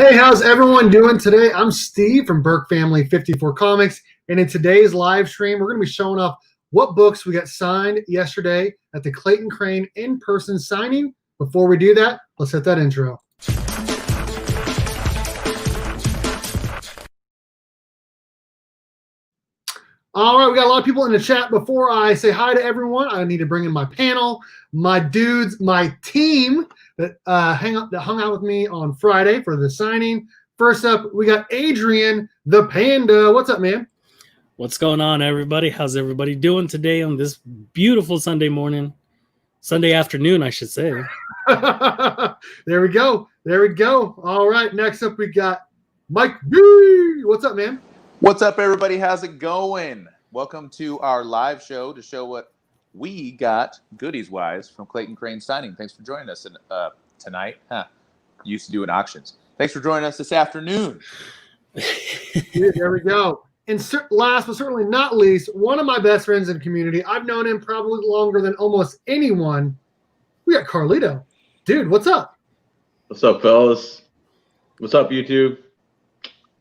Hey, how's everyone doing today? I'm Steve from Burke Family 54 Comics, and in today's live stream, we're going to be showing off what books we got signed yesterday at the Clayton Crain in-person signing. Before we do that, let's hit that intro. All right, we got a lot of people in the chat. Before I say hi to everyone, I need to bring in my panel, my dudes, my team that hung out with me on Friday for the signing. First up, we got Adrian the Panda. What's up, man? What's going on, everybody? How's everybody doing today on this beautiful Sunday morning? Sunday afternoon, I should say. There we go. There we go. All right, next up we got Mike B. What's up, man? What's up, everybody? How's it going? Welcome to our live show to show what we got goodies-wise from Clayton Crain signing. Thanks for joining us tonight. Used to do in auctions. Thanks for joining us this afternoon. There we go. And last but certainly not least, one of my best friends in the community. I've known him probably longer than almost anyone. We got Carlito. Dude, what's up? What's up, fellas? What's up, YouTube?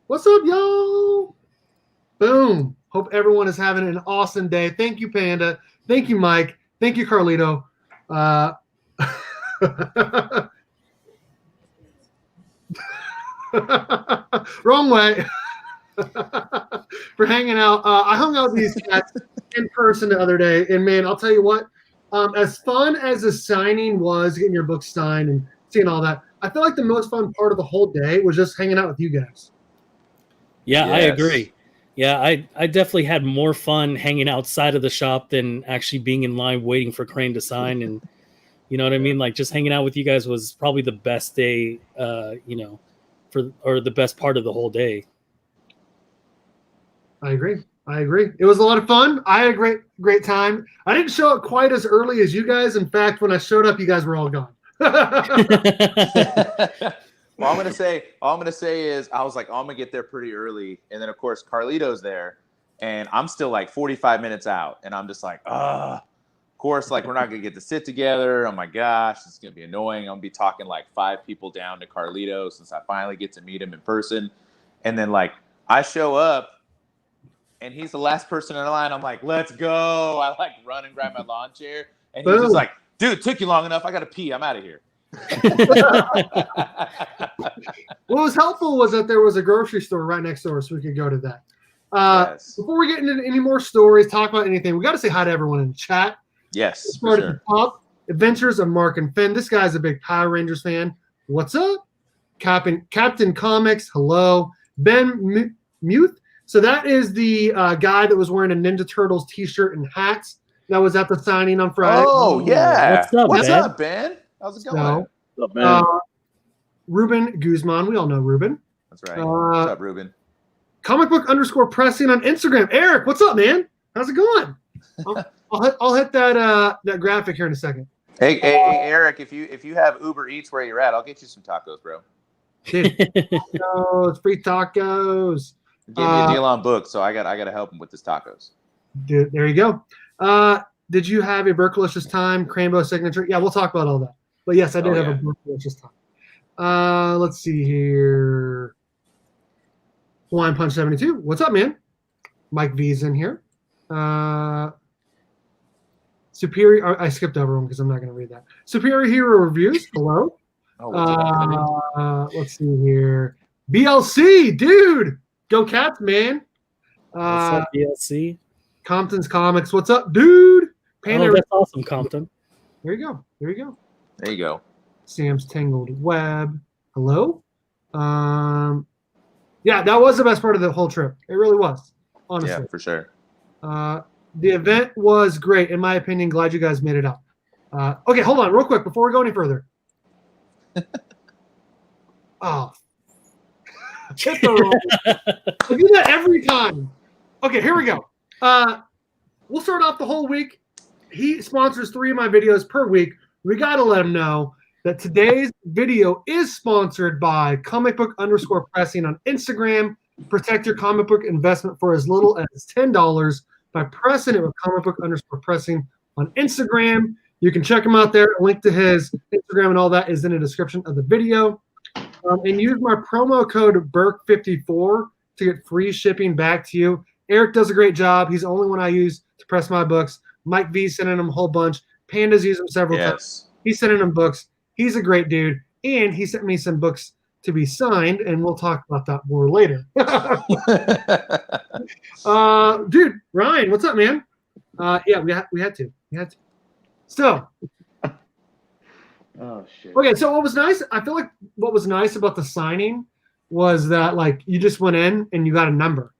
What's up, y'all? Boom. Hope everyone is having an awesome day. Thank you, Panda. Thank you, Mike. Thank you, Carlito. Wrong way. For hanging out. I hung out with these cats in person the other day, and man, I'll tell you what, as fun as the signing was, getting your book signed and seeing all that, I feel like the most fun part of the whole day was just hanging out with you guys. Yeah, Yes. I agree. Yeah, I definitely had more fun hanging outside of the shop than actually being in line waiting for Crain to sign. And you know what I mean? Like, just hanging out with you guys was probably the best day, or the best part of the whole day. I agree. It was a lot of fun. I had a great time. I didn't show up quite as early as you guys. In fact, when I showed up, you guys were all gone. Well, all I'm gonna say is I was like, oh, I'm gonna get there pretty early, and then of course Carlito's there, and I'm still like 45 minutes out, and I'm just like, of course, like we're not gonna get to sit together. Oh my gosh, it's gonna be annoying. I'm gonna be talking like 5 people down to Carlito since I finally get to meet him in person, and then like I show up, and he's the last person in the line. I'm like, let's go. I like run and grab my lawn chair, and he's just like, dude, it took you long enough. I gotta pee. I'm out of here. What was helpful was that there was a grocery store right next door, so we could go to that. Yes. Before we get into any more stories, talk about anything, we got to say hi to everyone in the chat. Yes, Start for at the sure. top. Adventures of Mark and Finn. This guy's a big Power Rangers fan. What's up? Captain Comics. Hello. Ben Muth. So that is the guy that was wearing a Ninja Turtles t-shirt and hats that was at the signing on Friday. Oh, yeah. What's up, Ben? How's it going? So, What's up, man? Ruben Guzman. We all know Ruben. That's right. What's up, Ruben? Comic book _ pressing on Instagram. Eric, what's up, man? How's it going? I'll hit that graphic here in a second. Hey, Eric, if you have Uber Eats where you're at, I'll get you some tacos, bro. Dude, tacos, free tacos. Give me a deal on books, so I got to help him with his tacos. Dude, there you go. Did you have a Berkelicious time, Cranbow signature? Yeah, we'll talk about all that. But yes, I did have a Berkelicious time. Let's see here. Hawaiian Punch 72. What's up, man? Mike V's in here. Superior. I skipped over one because I'm not going to read that. Superior Hero Reviews. Hello. Let's see here. BLC, dude. Go Cats, man. What's up, BLC? Compton's Comics. What's up, dude? Oh, that's awesome, Compton. There you go. There you go. Sam's Tangled Web. Hello. Yeah, that was the best part of the whole trip. It really was, honestly. Yeah, for sure. The event was great, in my opinion. Glad you guys made it out. Okay, hold on real quick before we go any further. Oh. I do that every time. Okay, here we go. We'll start off the whole week. He sponsors 3 of my videos per week. We got to let him know that today's video is sponsored by comic book _ pressing on Instagram. Protect your comic book investment for as little as $10 by pressing it with comic book _ pressing on Instagram. You can check him out there. A link to his Instagram and all that is in the description of the video. And use my promo code Burke54 to get free shipping back to you. Eric does a great job. He's the only one I use to press my books. Mike V sending him a whole bunch. Panda's used him several times. He's sending him books. He's a great dude. And he sent me some books to be signed, and we'll talk about that more later. Dude, Ryan, what's up, man? Yeah, we had to. So, Oh shit. okay, so what was nice, I feel like what was nice about the signing was that, like, you just went in and you got a number,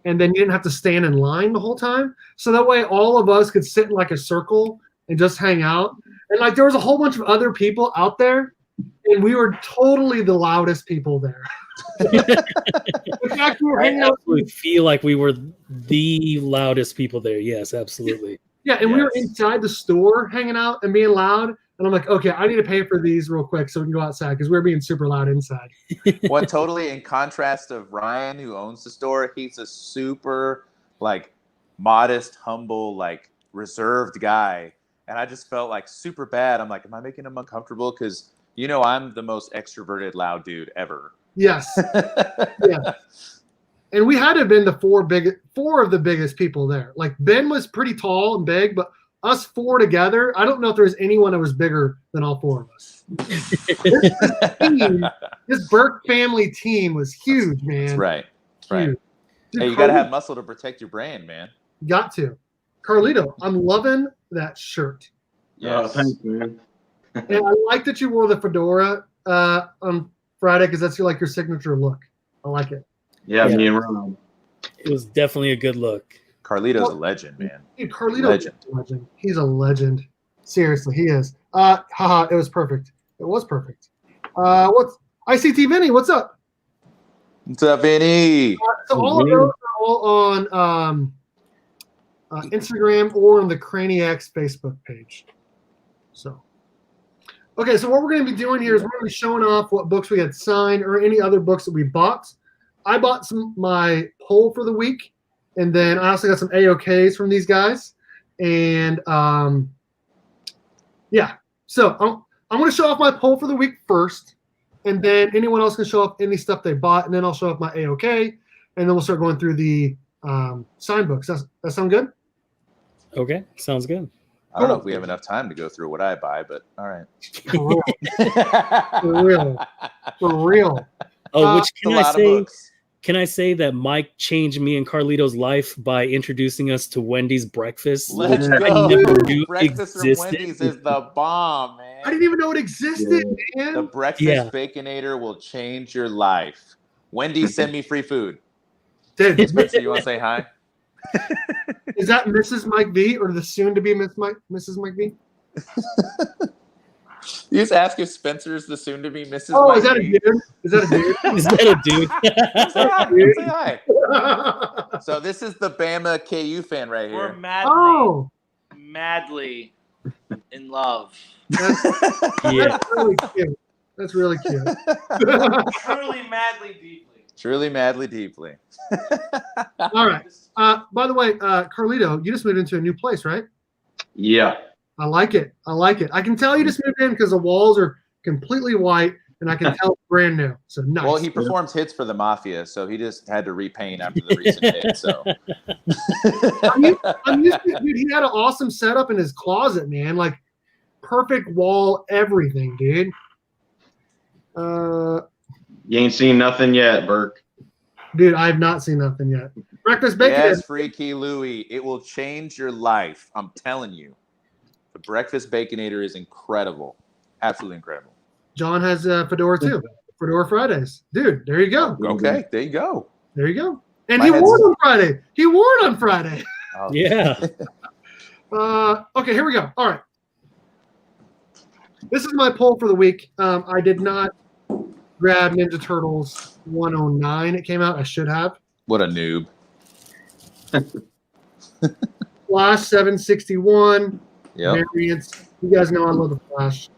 and then you didn't have to stand in line the whole time. So that way all of us could sit in like a circle and just hang out. And like there was a whole bunch of other people out there, and we were totally the loudest people there. In fact, we were hanging out. We feel like we were the loudest people there. Yes, absolutely. Yeah, and we were inside the store hanging out and being loud. And I'm like, okay, I need to pay for these real quick so we can go outside because we're being super loud inside. What totally in contrast of Ryan, who owns the store, he's a super like modest, humble, like reserved guy. And I just felt like super bad. I'm like, am I making him uncomfortable? Because you know I'm the most extroverted, loud dude ever. Yes. Yeah. And we had to have been the four of the biggest people there. Like Ben was pretty tall and big, but us four together, I don't know if there was anyone that was bigger than all four of us. This Burke family team was huge, man. That's right. That's right. Dude, Hey, you got to have muscle to protect your brand, man. Got to. Carlito, I'm loving that shirt. Yeah, thanks, man. And I like that you wore the fedora on Friday because that's your signature look. I like it. Yeah, me and Ron. It was definitely a good look. Carlito's a legend, man. Dude, Carlito's a legend. He's a legend. Seriously, he is. Haha, it was perfect. It was perfect. What's ICT Vinny? What's up? What's up, Vinny? So all of those are all on Instagram or on the Craniacs Facebook page. So, okay, so what we're going to be doing here is we're going to be showing off what books we had signed or any other books that we bought. I bought my poll for the week, and then I also got some AOKs from these guys. And yeah, so I'm going to show off my poll for the week first, and then anyone else can show off any stuff they bought, and then I'll show off my AOK, and then we'll start going through the signed books. That sound good? Okay, sounds good. I don't know if we have enough time to go through what I buy, but all right. For real. Oh, which a lot of books. Can I say that Mike changed me and Carlito's life by introducing us to Wendy's breakfast? Let's which I go. never knew Breakfast from existed. Wendy's is the bomb, man. I didn't even know it existed, man. The breakfast baconator will change your life. Wendy's, send me free food. Dude, Spencer, you want to say hi? is that Mrs. Mike V or the soon-to-be Mrs. Mike V? You just ask if Spencer's the soon-to-be Mrs. Oh, Mike is that V. a dude? Is that a dude? Is that a dude? Say hi. Say hi. So this is the Bama KU fan right We're here. madly in love. That's really cute. That's really cute. Truly, madly, deeply. Truly, madly, deeply. All right. By the way, Carlito, you just moved into a new place, right? Yeah. I like it. I can tell you just moved in because the walls are completely white, and I can tell it's brand new. So nice. Well, he performs hits for the Mafia, so he just had to repaint after the recent hit. So I'm used to, dude, he had an awesome setup in his closet, man. Like perfect wall, everything, dude. You ain't seen nothing yet, Burke. Dude, I have not seen nothing yet. Breakfast bacon. yes, Freaky Louie, it will change your life. I'm telling you. The Breakfast Baconator is incredible. Absolutely incredible. John has Fedora too. Fedora Fridays. Dude, there you go. Okay, there you go. There you go. And My he head's- wore it on Friday. He wore it on Friday. Oh. Yeah. Okay, here we go. All right. This is my poll for the week. I did not grab Ninja Turtles 109. It came out. I should have. What a noob. Flash 761. Yep. Variants. You guys know I love the Flash.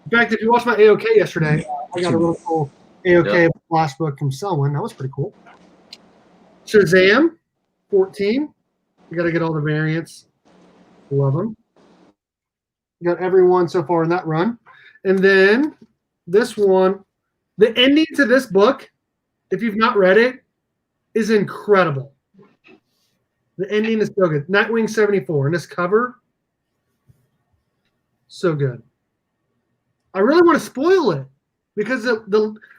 In fact, if you watched my AOK yesterday, I got a really cool AOK Flash book from someone. That was pretty cool. Shazam 14. You got to get all the variants. Love them. Got everyone so far in that run. And then this one The ending to this book, if you've not read it, is incredible. The ending is so good. Nightwing 74, and this cover, so good. I really want to spoil it because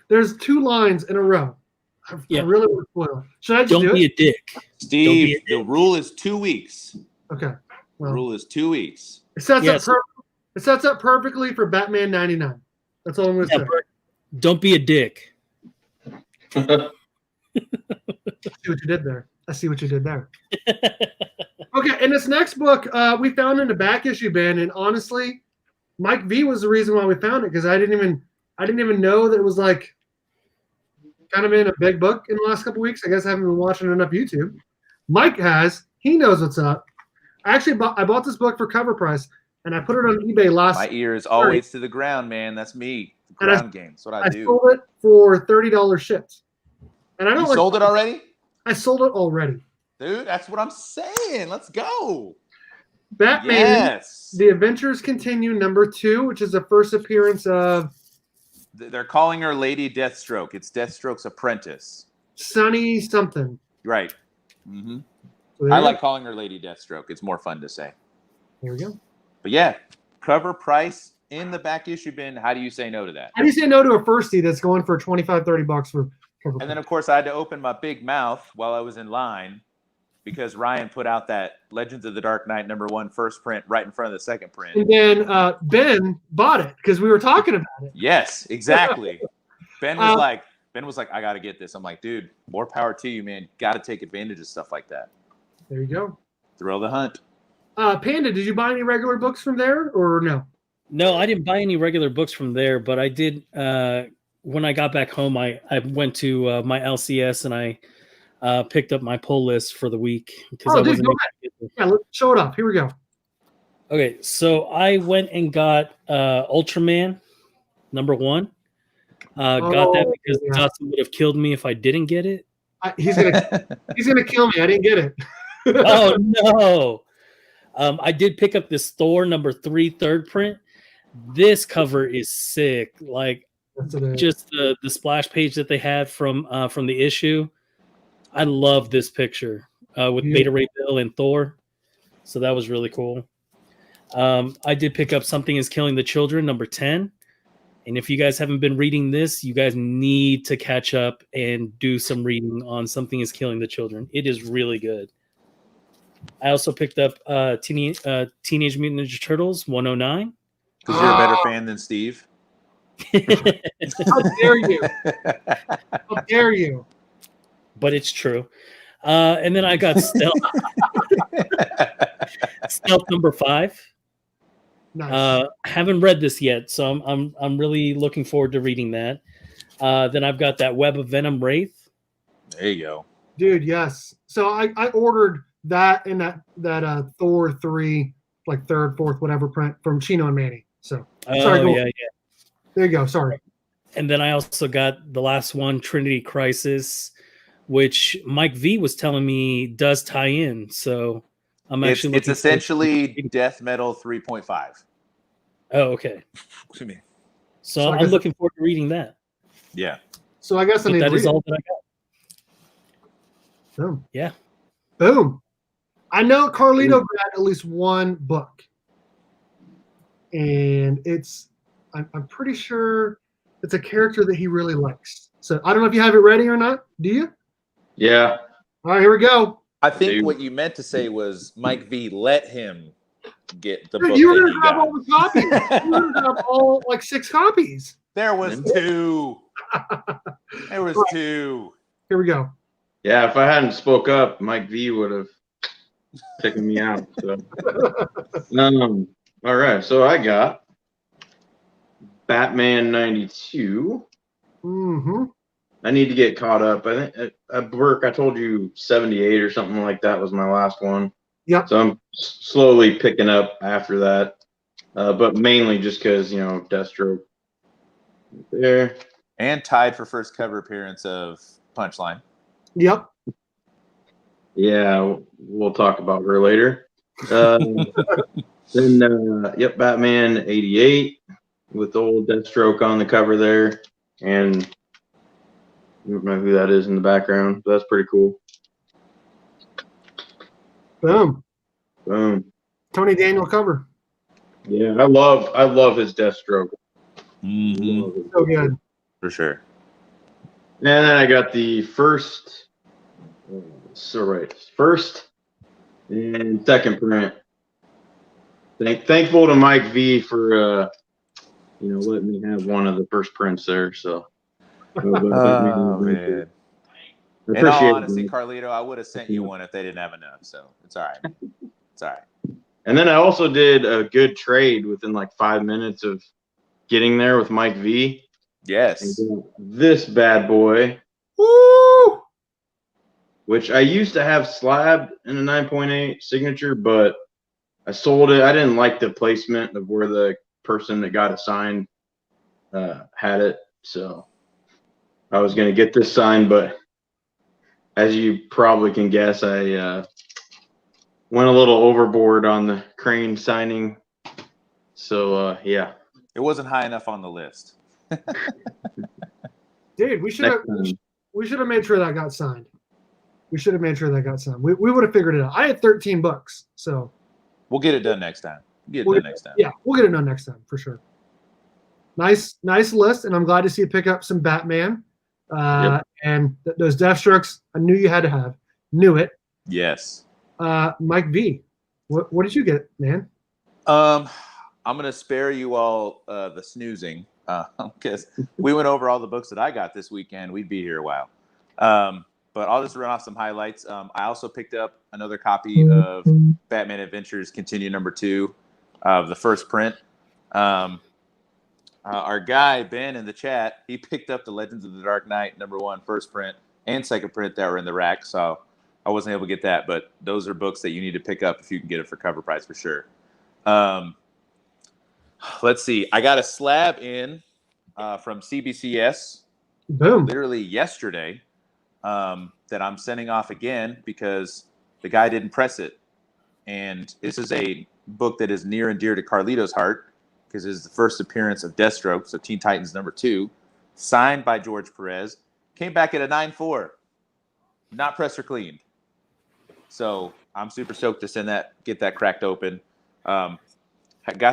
there's 2 lines in a row. I really want to spoil it. Should I just Don't do be it? a dick. Steve, the rule is 2 weeks. Okay. Well, Rule is 2 weeks. it sets up perfectly for Batman 99. That's all I'm going to say. Don't be a dick. I see what you did there. Okay, and this next book we found in the back issue bin, and honestly, Mike V was the reason why we found it because I didn't even know that it was like kind of in a big book in the last couple weeks. I guess I haven't been watching enough YouTube. Mike has. He knows what's up. I bought this book for cover price, and I put it on eBay last. My ear is always to the ground, man. That's me. The ground game. That's what I do. I sold it for $30 shipped. And I don't. You sold it already? I sold it already. Dude, that's what I'm saying. Let's go. Batman. Yes. The Adventures Continue #2, which is the first appearance of. They're calling her Lady Deathstroke. It's Deathstroke's apprentice. Sunny something. Right. Mm-hmm. So I like calling her Lady Deathstroke. It's more fun to say. There we go. But yeah, cover price in the back issue bin. How do you say no to that? How do you say no to a firstie that's going for $25-30 for cover? And then, of course, I had to open my big mouth while I was in line because Ryan put out that Legends of the Dark Knight #1 first print right in front of the second print. And then Ben bought it because we were talking about it. Yes, exactly. Ben was like, I got to get this. I'm like, dude, more power to you, man. Got to take advantage of stuff like that. There you go. Thrill the hunt. Panda, did you buy any regular books from there or no? No, I didn't buy any regular books from there, but I did. When I got back home, I went to my LCS and I picked up my pull list for the week because I wasn't. Yeah, let's show it up. Here we go. Okay, so I went and got Ultraman #1. Got that because Dustin would have killed me if I didn't get it. He's gonna kill me. I didn't get it. Oh no! I did pick up this Thor #3 third print. This cover is sick. Like just the splash page that they had from the issue. I love this picture with Beta Ray Bill and Thor. So that was really cool. I did pick up Something Is Killing the Children #10. And if you guys haven't been reading this, you guys need to catch up and do some reading on Something Is Killing the Children. It is really good. I also picked up Teenage Mutant Ninja Turtles 109. Because you're a better fan than Steve. How dare you? How dare you? But it's true. And then I got Stealth. Stealth #5. Nice. Haven't read this yet, so I'm really looking forward to reading that. Then I've got that Web of Venom Wraith. There you go, dude. Yes. So I ordered that and that Thor 3, like 3rd, 4th, whatever print from Chino and Manny. So sorry. Yeah. There you go. Sorry. And then I also got the last one, Trinity Crisis, which Mike V was telling me does tie in. So I'm actually it's essentially Death Metal 3.5. Oh, okay. What do you mean? So I'm looking forward to reading that. Yeah. So I guess that is all that I got. Boom. Yeah. Boom. I know Carlito got at least one book, and I'm pretty sure it's a character that he really likes. So I don't know if you have it ready or not. Do you? Yeah. All right, here we go. I think what you meant to say was Mike V let him get the book. You were gonna grab all the copies. You were gonna grab all like 6 copies. There was 2. There was 2. Here we go. Yeah, if I hadn't spoke up, Mike V would have taken me out. So. All right, so I got Batman 92. Mm-hmm. I need to get caught up. I think at work I told you 78 or something like that was my last one. Yep. So I'm slowly picking up after that, but mainly just because Deathstroke there. And tied for first cover appearance of Punchline. Yep. Yeah, we'll talk about her later. Then, Batman 88 with old Deathstroke on the cover there. And I don't know who that is in the background, but that's pretty cool. Boom. Boom. Tony Daniel cover. Yeah, I love his Deathstroke. Mhm. So good. For sure. And then I got the first and second print. Thankful to Mike V for letting me have one of the first prints there. So Oh man. I In all appreciate honesty, it. Carlito, I would have sent you one if they didn't have enough. So it's all right. It's all right. And then I also did a good trade within like 5 minutes of getting there with Mike V. Yes. And this bad boy, Woo! which I used to have slabbed in a 9.8 signature, but I sold it. I didn't like the placement of where the person that got it signed had it. So I was going to get this signed, but as you probably can guess, I went a little overboard on the Crain signing. So, yeah. It wasn't high enough on the list. Dude, we should have made sure that got signed. We should have made sure that got signed. We would have figured it out. I had 13 books, so We'll get it done next time. Yeah, we'll get it done next time for sure. Nice list, and I'm glad to see you pick up some Batman. And those Deathstrokes, I knew you had to have. Knew it. Yes. Mike V, what did you get, man? I'm gonna spare you all the snoozing because we went over all the books that I got this weekend. We'd be here a while. But I'll just run off some highlights. I also picked up another copy of Batman Adventures Continue #2 of the first print. Our guy, Ben, in the chat, he picked up the Legends of the Dark Knight #1 first print and second print that were in the rack. So I wasn't able to get that. But those are books that you need to pick up if you can get it for cover price for sure. Let's see. I got a slab in from CBCS Boom. literally yesterday that I'm sending off again because the guy didn't press it. And this is a book that is near and dear to Carlito's heart because it's the first appearance of Deathstroke, so Teen Titans #2, signed by George Perez, came back at a 9.4, not pressed or cleaned. So I'm super stoked to get that cracked open. Got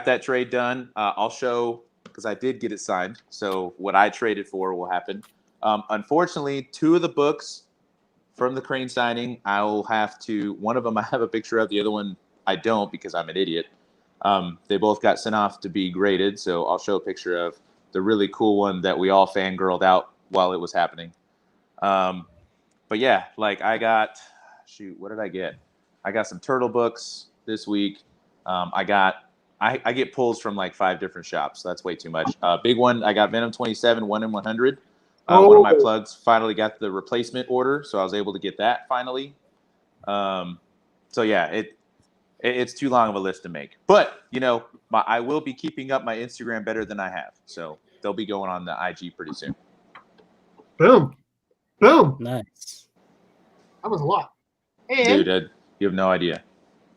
that trade done. I'll show, because I did get it signed, so what I traded for will happen. Unfortunately, 2 of the books from the Crain signing, I will have to, one of them I have a picture of, the other one I don't because I'm an idiot. They both got sent off to be graded, so I'll show a picture of the really cool one that we all fangirled out while it was happening. But yeah, like I got, what did I get? I got some Turtle books this week. I get pulls from like 5 different shops, so that's way too much. Big one, I got Venom 27, 1 in 100. One of my plugs finally got the replacement order, so I was able to get that finally. So yeah, it's too long of a list to make. But, I will be keeping up my Instagram better than I have. So they'll be going on the IG pretty soon. Boom. Boom. Nice. That was a lot. And Dude, you have no idea.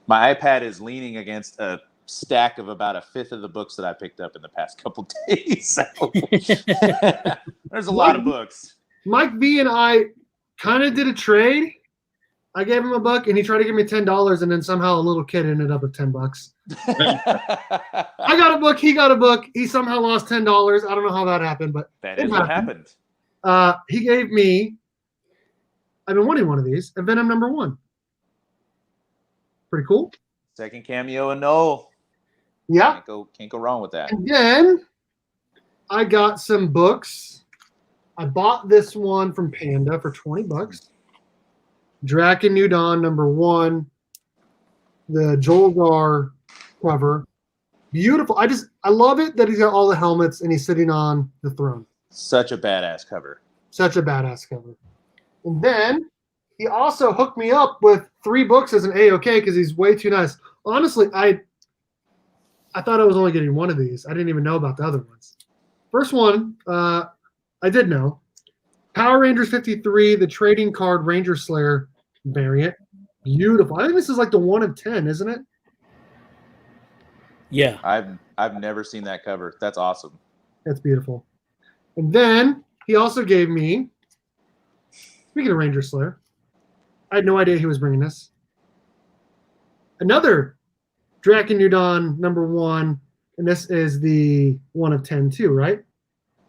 My iPad is leaning against a stack of about 1/5 of the books that I picked up in the past couple days. So there's a lot of books. Mike V and I kind of did a trade. I gave him a book, and he tried to give me $10, and then somehow a little kid ended up with $10. I got a book. He got a book. He somehow lost $10. I don't know how that happened, but That is what happened. He gave me, I've been wanting one of these, a Venom #1. Pretty cool. Second cameo and Noel. Yeah. Can't go wrong with that. And then I got some books. I bought this one from Panda for $20. Drac and New Dawn #1. The Joel Gar cover. Beautiful. I love it that he's got all the helmets and he's sitting on the throne. Such a badass cover. Such a badass cover. And then he also hooked me up with 3 books as an A-OK because he's way too nice. Honestly, I thought I was only getting one of these. I didn't even know about the other ones. First one, I did know. Power Rangers 53, the trading card Ranger Slayer variant. Beautiful. I think this is like the 1 of 10, isn't it? Yeah. I've never seen that cover. That's awesome. That's beautiful. And then he also gave me, speaking of Ranger Slayer, I had no idea he was bringing this. Another Drakenudon #1, and this is the 1 of 10 too, right?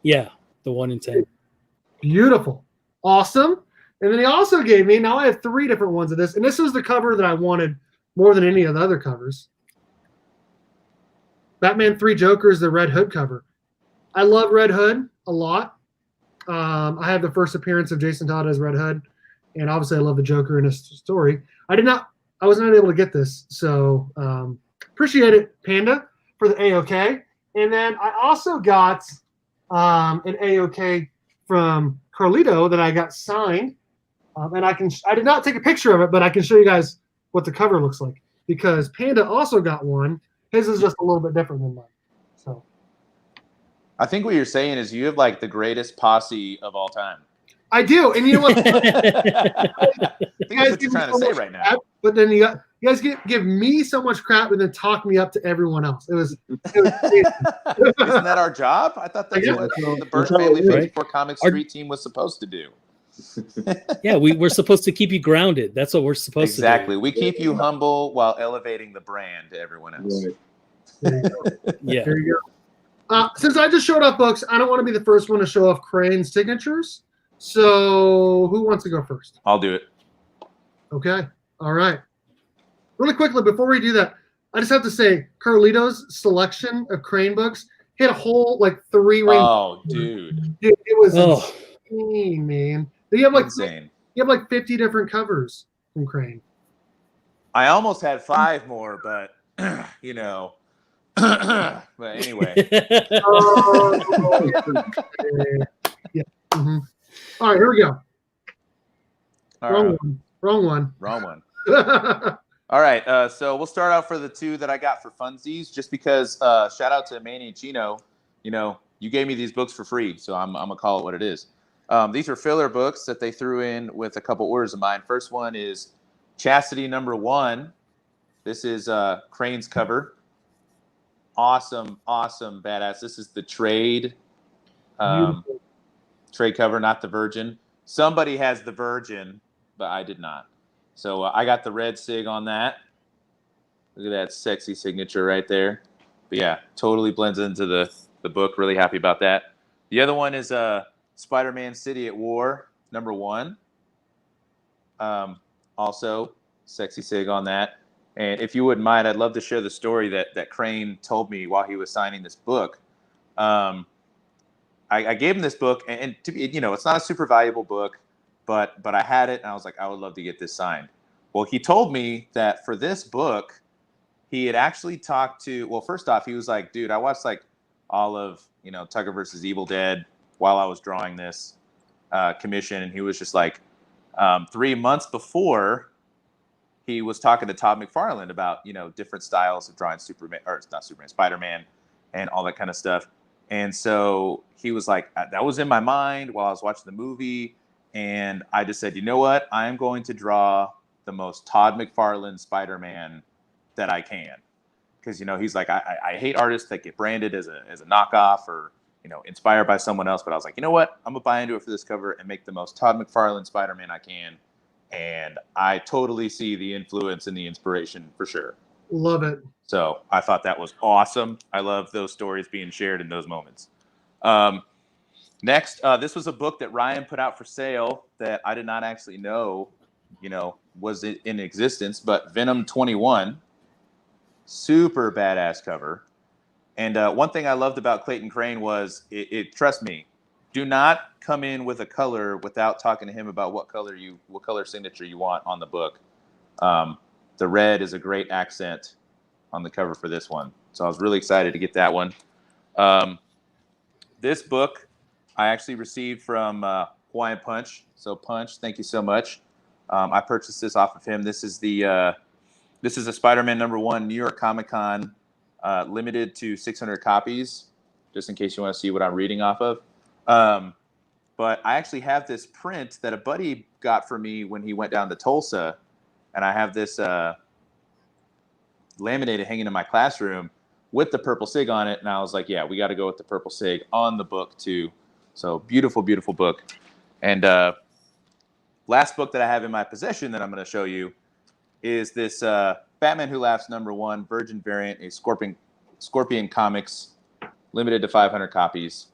Yeah, the 1 in 10. Beautiful. Awesome. And then he also gave me, now I have 3 different ones of this, and this was the cover that I wanted more than any of the other covers. Batman 3 Jokers, the Red Hood cover. I love Red Hood a lot. I have the first appearance of Jason Todd as Red Hood, and obviously I love the Joker in his story. I was not able to get this, so appreciate it, Panda, for the AOK. And then I also got an AOK from Carlito that I got signed, and I did not take a picture of it, but I can show you guys what the cover looks like because Panda also got one. His is just a little bit different than mine. So I think what you're saying is you have like the greatest posse of all time. I do, and you know what? I think that's what you're trying to say right now. Crap, but then you guys give me so much crap and then talk me up to everyone else. It was crazy. Isn't that our job? I thought that's what the Bird Family 54 Comic Street team was supposed to do. Yeah, we're supposed to keep you grounded. That's what we're supposed to do. Exactly. We keep you humble while elevating the brand to everyone else. There you go. Yeah. There you go. Since I just showed off books, I don't want to be the first one to show off Crane's signatures. So who wants to go first? I'll do it. Okay. All right. Really quickly, before we do that, I just have to say Carlito's selection of Crane books hit a whole like 3 ring. Oh, dude. Dude, it was Oh. insane, man. You have like Insane. You have like 50 different covers from Crane. I almost had 5 more, but you know. But anyway. Yeah. Mm-hmm. All right, here we go. All Wrong right. one. Wrong one. Wrong one. All right, so we'll start out for the 2 that I got for funsies, just because. Shout out to Manny and Chino. You know, you gave me these books for free, so I'm gonna call it what it is. These are filler books that they threw in with a couple orders of mine. First one is Chastity #1. This is Crane's cover. Awesome, badass. This is the trade cover, not the Virgin. Somebody has the Virgin, but I did not. So I got the red sig on that. Look at that sexy signature right there. But yeah, totally blends into the book. Really happy about that. The other one is Spider-Man City at War #1. Also, sexy sig on that. And if you wouldn't mind, I'd love to share the story that Crane told me while he was signing this book. I gave him this book, and to be, you know, it's not a super valuable book, but I had it, and I was like, I would love to get this signed. Well, he told me that for this book, he had actually talked to. Well, first off, he was like, dude, I watched like all of Tucker versus Evil Dead while I was drawing this commission, and he was just like, 3 months before, he was talking to Todd McFarlane about different styles of drawing Superman, or not Superman, Spider-Man, and all that kind of stuff. And so he was like, that was in my mind while I was watching the movie. And I just said, you know what? I'm going to draw the most Todd McFarlane Spider-Man that I can. Because, he's like, I hate artists that get branded as a knockoff or, inspired by someone else. But I was like, you know what? I'm going to buy into it for this cover and make the most Todd McFarlane Spider-Man I can. And I totally see the influence and the inspiration for sure. Love it. So I thought that was awesome. I love those stories being shared in those moments. Next, this was a book that Ryan put out for sale that I did not actually know, was in existence, but Venom 21, super badass cover. And one thing I loved about Clayton Crain was, trust me, do not come in with a color without talking to him about what color signature you want on the book. The red is a great accent on the cover for this one. So I was really excited to get that one. This book I actually received from Hawaiian Punch. So Punch, thank you so much. I purchased this off of him. This is a Spider-Man #1 New York Comic Con, limited to 600 copies, just in case you want to see what I'm reading off of. But I actually have this print that a buddy got for me when he went down to Tulsa, and I have this laminated hanging in my classroom with the purple sig on it. And I was like, yeah, we got to go with the purple sig on the book too. So beautiful, beautiful book. And last book that I have in my possession that I'm going to show you is this Batman Who Laughs #1 Virgin variant, a Scorpion Comics, limited to 500 copies.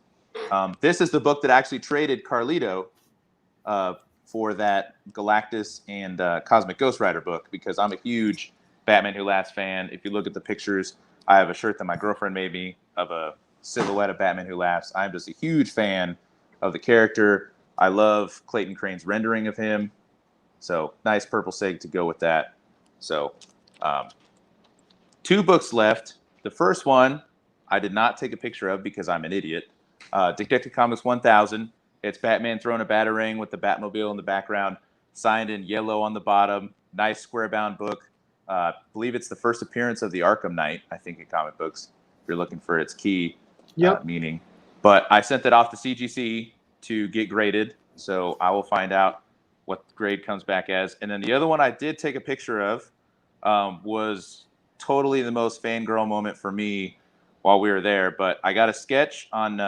This is the book that actually traded Carlito for that Galactus and Cosmic Ghost Rider book, because I'm a huge Batman Who Laughs fan. If you look at the pictures, I have a shirt that my girlfriend made me of a silhouette of Batman Who Laughs. I'm just a huge fan of the character. I love Clayton Crane's rendering of him. So nice purple sig to go with that. So 2 books left. The first one I did not take a picture of because I'm an idiot. Detective Comics 1000. It's Batman throwing a batarang with the Batmobile in the background, signed in yellow on the bottom. Nice square bound book. Believe it's the first appearance of the Arkham Knight, I think, in comic books, if you're looking for its key meaning. But I sent that off to CGC to get graded, so I will find out what grade comes back as. And then the other one I did take a picture of was totally the most fangirl moment for me while we were there. But I got a sketch on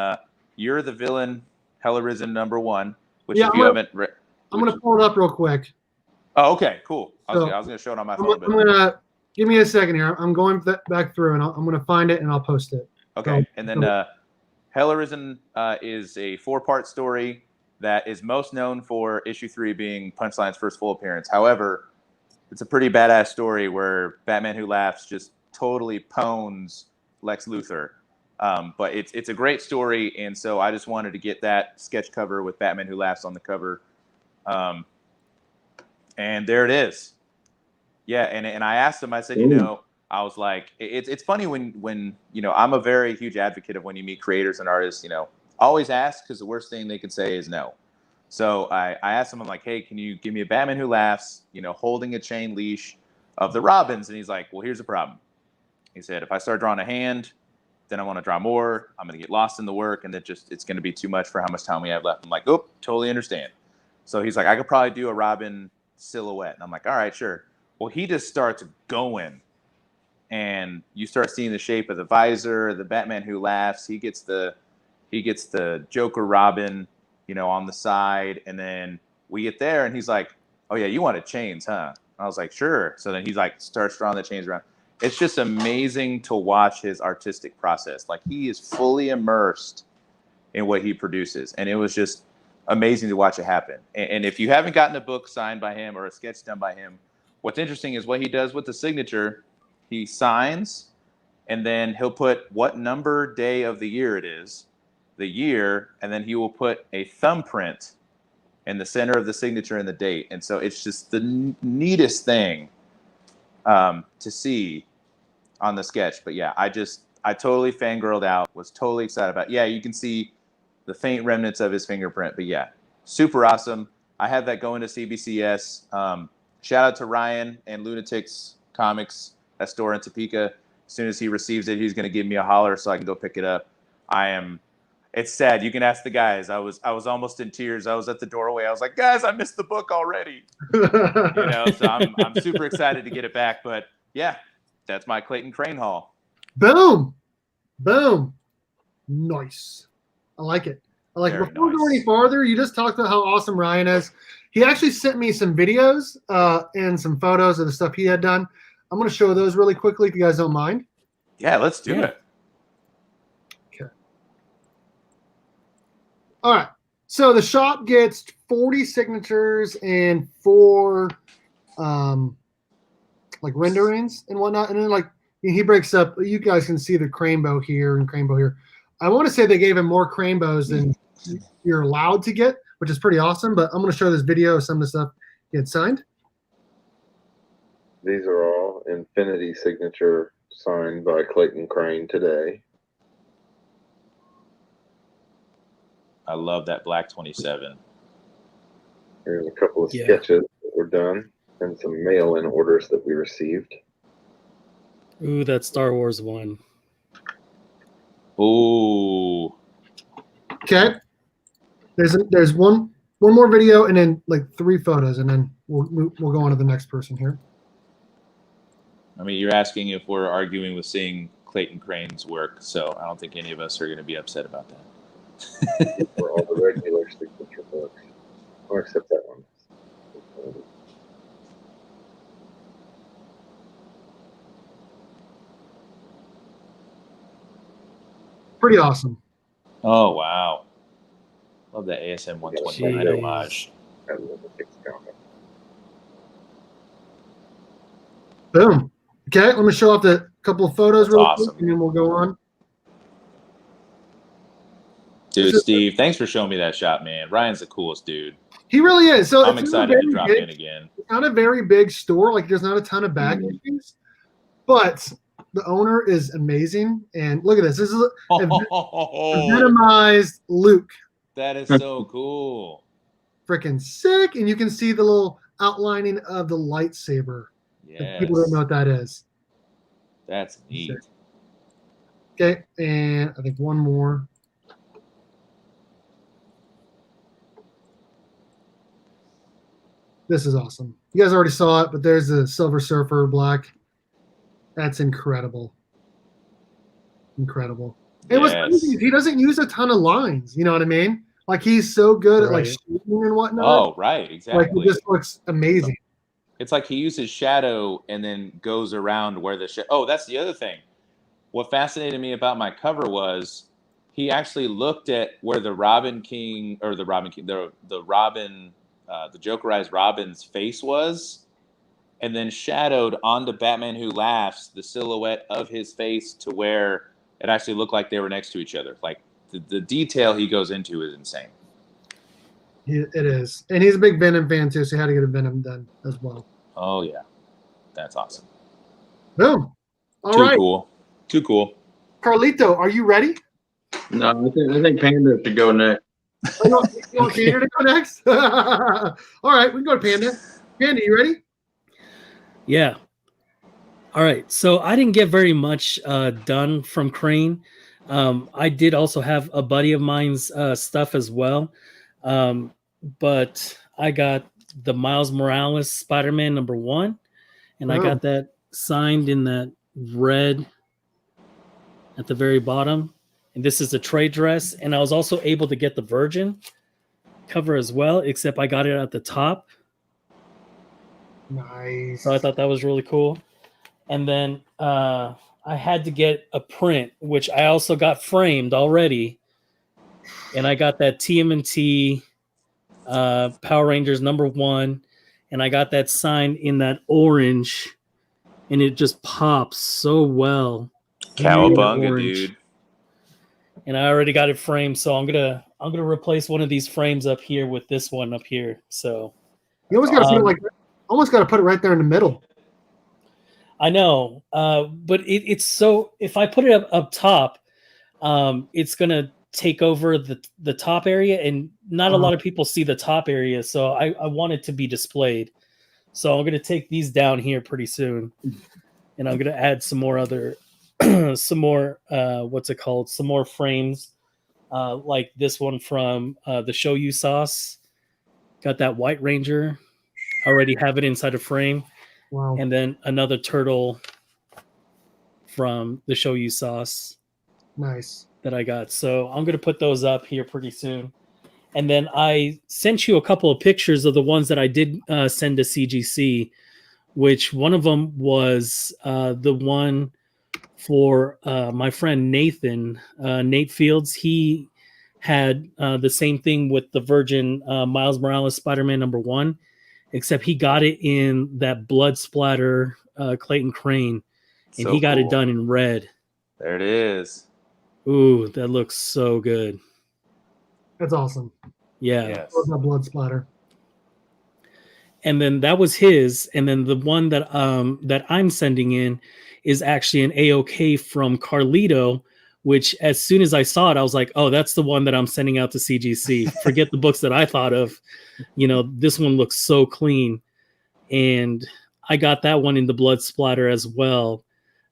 You're the Villain, Hell Arisen #1, which if you haven't read... I'm going to pull it up real quick. Oh, okay, cool. I was going to show it on my phone. I'm going to give me a second here. I'm going back through, and I'm going to find it, and I'll post it. Okay, and then Hell Arisen is a 4-part story that is most known for issue 3 being Punchline's first full appearance. However, it's a pretty badass story where Batman Who Laughs just totally pwns Lex Luthor. But it's a great story, and so I just wanted to get that sketch cover with Batman Who Laughs on the cover. And there it is. Yeah, and I asked him, I said, I was like, it's funny when I'm a very huge advocate of when you meet creators and artists, always ask, because the worst thing they can say is no. So I asked him, I'm like, hey, can you give me a Batman Who Laughs, holding a chain leash of the Robins? And he's like, well, here's the problem. He said, if I start drawing a hand, then I want to draw more. I'm going to get lost in the work, and it's going to be too much for how much time we have left. I'm like, oh, totally understand. So he's like, I could probably do a Robin silhouette. And I'm like, all right, sure. Well, he just starts going, and you start seeing the shape of the visor, the Batman Who Laughs. He gets the Joker Robin, on the side, and then we get there, and he's like, oh yeah, you wanted chains, huh? I was like, sure. So then he's like, starts drawing the chains around. It's just amazing to watch his artistic process. Like, he is fully immersed in what he produces, and it was just amazing to watch it happen. And if you haven't gotten a book signed by him or a sketch done by him, what's interesting is what he does with the signature. He signs, and then he'll put what number, day of the year it is, the year, and then he will put a thumbprint in the center of the signature and the date. And so it's just the neatest thing to see on the sketch. But yeah, I totally fangirled out, was totally excited about it. Yeah, you can see the faint remnants of his fingerprint, but yeah, super awesome. I had that going to CBCS. Shout out to Ryan and Lunatics Comics, that store in Topeka. As soon as he receives it, he's going to give me a holler so I can go pick it up. It's sad. You can ask the guys. I was almost in tears. I was at the doorway. I was like, guys, I missed the book already. So I'm super excited to get it back. But yeah, that's my Clayton Crain haul. Boom. Nice. I like it. Very Before we go nice. any farther, you just talked about how awesome Ryan is. He actually sent me some videos and some photos of the stuff he had done. I'm going to show those really quickly if you guys don't mind. Yeah, let's do it. Okay. All right. So the shop gets 40 signatures and 4 renderings and whatnot. And then he breaks up. You guys can see the Crainbow here and Crainbow here. I want to say they gave him more Crainbows than you're allowed to get, which is pretty awesome. But I'm going to show this video of some of the stuff he had signed. These are all Infinity signature signed by Clayton Crain today. I love that Black 27. Here's a couple of sketches that were done and some mail-in orders that we received. Ooh, that Star Wars one. Ooh. Okay. There's one more video and then 3 photos, and then we'll go on to the next person here. I mean, you're asking if we're arguing with seeing Clayton Crain's work, so I don't think any of us are going to be upset about that. We're all the regular signature books. Or except that one. Pretty awesome. Oh wow, love that ASM 129 Jeez. homage. That was a big comic. Boom. Okay, let me show off the couple of photos That's real awesome. quick, and then we'll go on. Dude, Steve, thanks for showing me that shot, man. Ryan's the coolest dude. He really is. So I'm it's not a excited to very drop big- in again. It's not a very big store. Like there's not a ton of bag issues, but the owner is amazing. And look at this. This is a Oh, venomized Luke. that is so cool. Freaking sick. And you can see the little outlining of the lightsaber. If Yes, people don't know what that is. that's neat. Okay, and I think one more. This is awesome. You guys already saw it, but there's the Silver Surfer black. That's incredible. Incredible. And what's Yes. crazy is he doesn't use a ton of lines. You know what I mean? Like he's so good at like Right. shooting and whatnot. Oh, right, like exactly. it just looks amazing. It's like he uses shadow and then goes around where the Oh, that's the other thing. What fascinated me about my cover was he actually looked at where the Robin King or the Robin King, the Robin, the Jokerized Robin's face was, and then shadowed onto Batman Who Laughs the silhouette of his face to where it actually looked like they were next to each other. Like the detail he goes into is insane. It is. And he's a big Venom fan too, so he had to get a Venom done as well. Oh yeah, that's awesome. Boom. All Too right. cool. Too cool. Carlito, are you ready? No, I think Panda should go next. You want Panda to go next? All right, we can go to Panda. Panda, you ready? Yeah. All right. So I didn't get very much done from Crain. I did also have a buddy of mine's stuff as well. But I got the Miles Morales Spider-Man #1, and I got that signed in that red at the very bottom. And this is the trade dress. And I was also able to get the Virgin cover as well, except I got it at the top. Nice. So I thought that was really cool. And then I had to get a print, which I also got framed already. And I got that TMNT Power Rangers #1. And I got that signed in that orange. And it just pops so well. Cowabunga, Orange. dude. And I already got it framed, so I'm gonna replace one of these frames up here with this one up here. So You almost got to put it like, almost got to put it right there in the middle. I know, but it's so. If I put it up top, it's gonna take over the top area, and not a lot of people see the top area. So I want it to be displayed. So I'm gonna take these down here pretty soon, and I'm gonna add some more other, some more what's it called? Some more frames, like this one from the Show You Sauce. Got that White Ranger. Already have it inside a frame. Wow. And then another turtle from the Show You Sauce Nice. that I got. So I'm going to put those up here pretty soon. And then I sent you a couple of pictures of the ones that I did send to CGC, which one of them was the one for my friend Nathan, Nate Fields. He had the same thing with the Virgin Miles Morales Spider-Man #1, except he got it in that blood splatter Clayton Crain, and So he got cool. it done in red. There it is. Ooh, that looks so good. That's awesome. Yeah. Yes. Love that blood splatter. And then that was his. And then the one that that I'm sending in is actually an AOK from Carlito, which as soon as I saw it, I was like, oh, that's the one that I'm sending out to CGC. Forget the books that I thought of. You know, this one looks so clean. And I got that one in the blood splatter as well.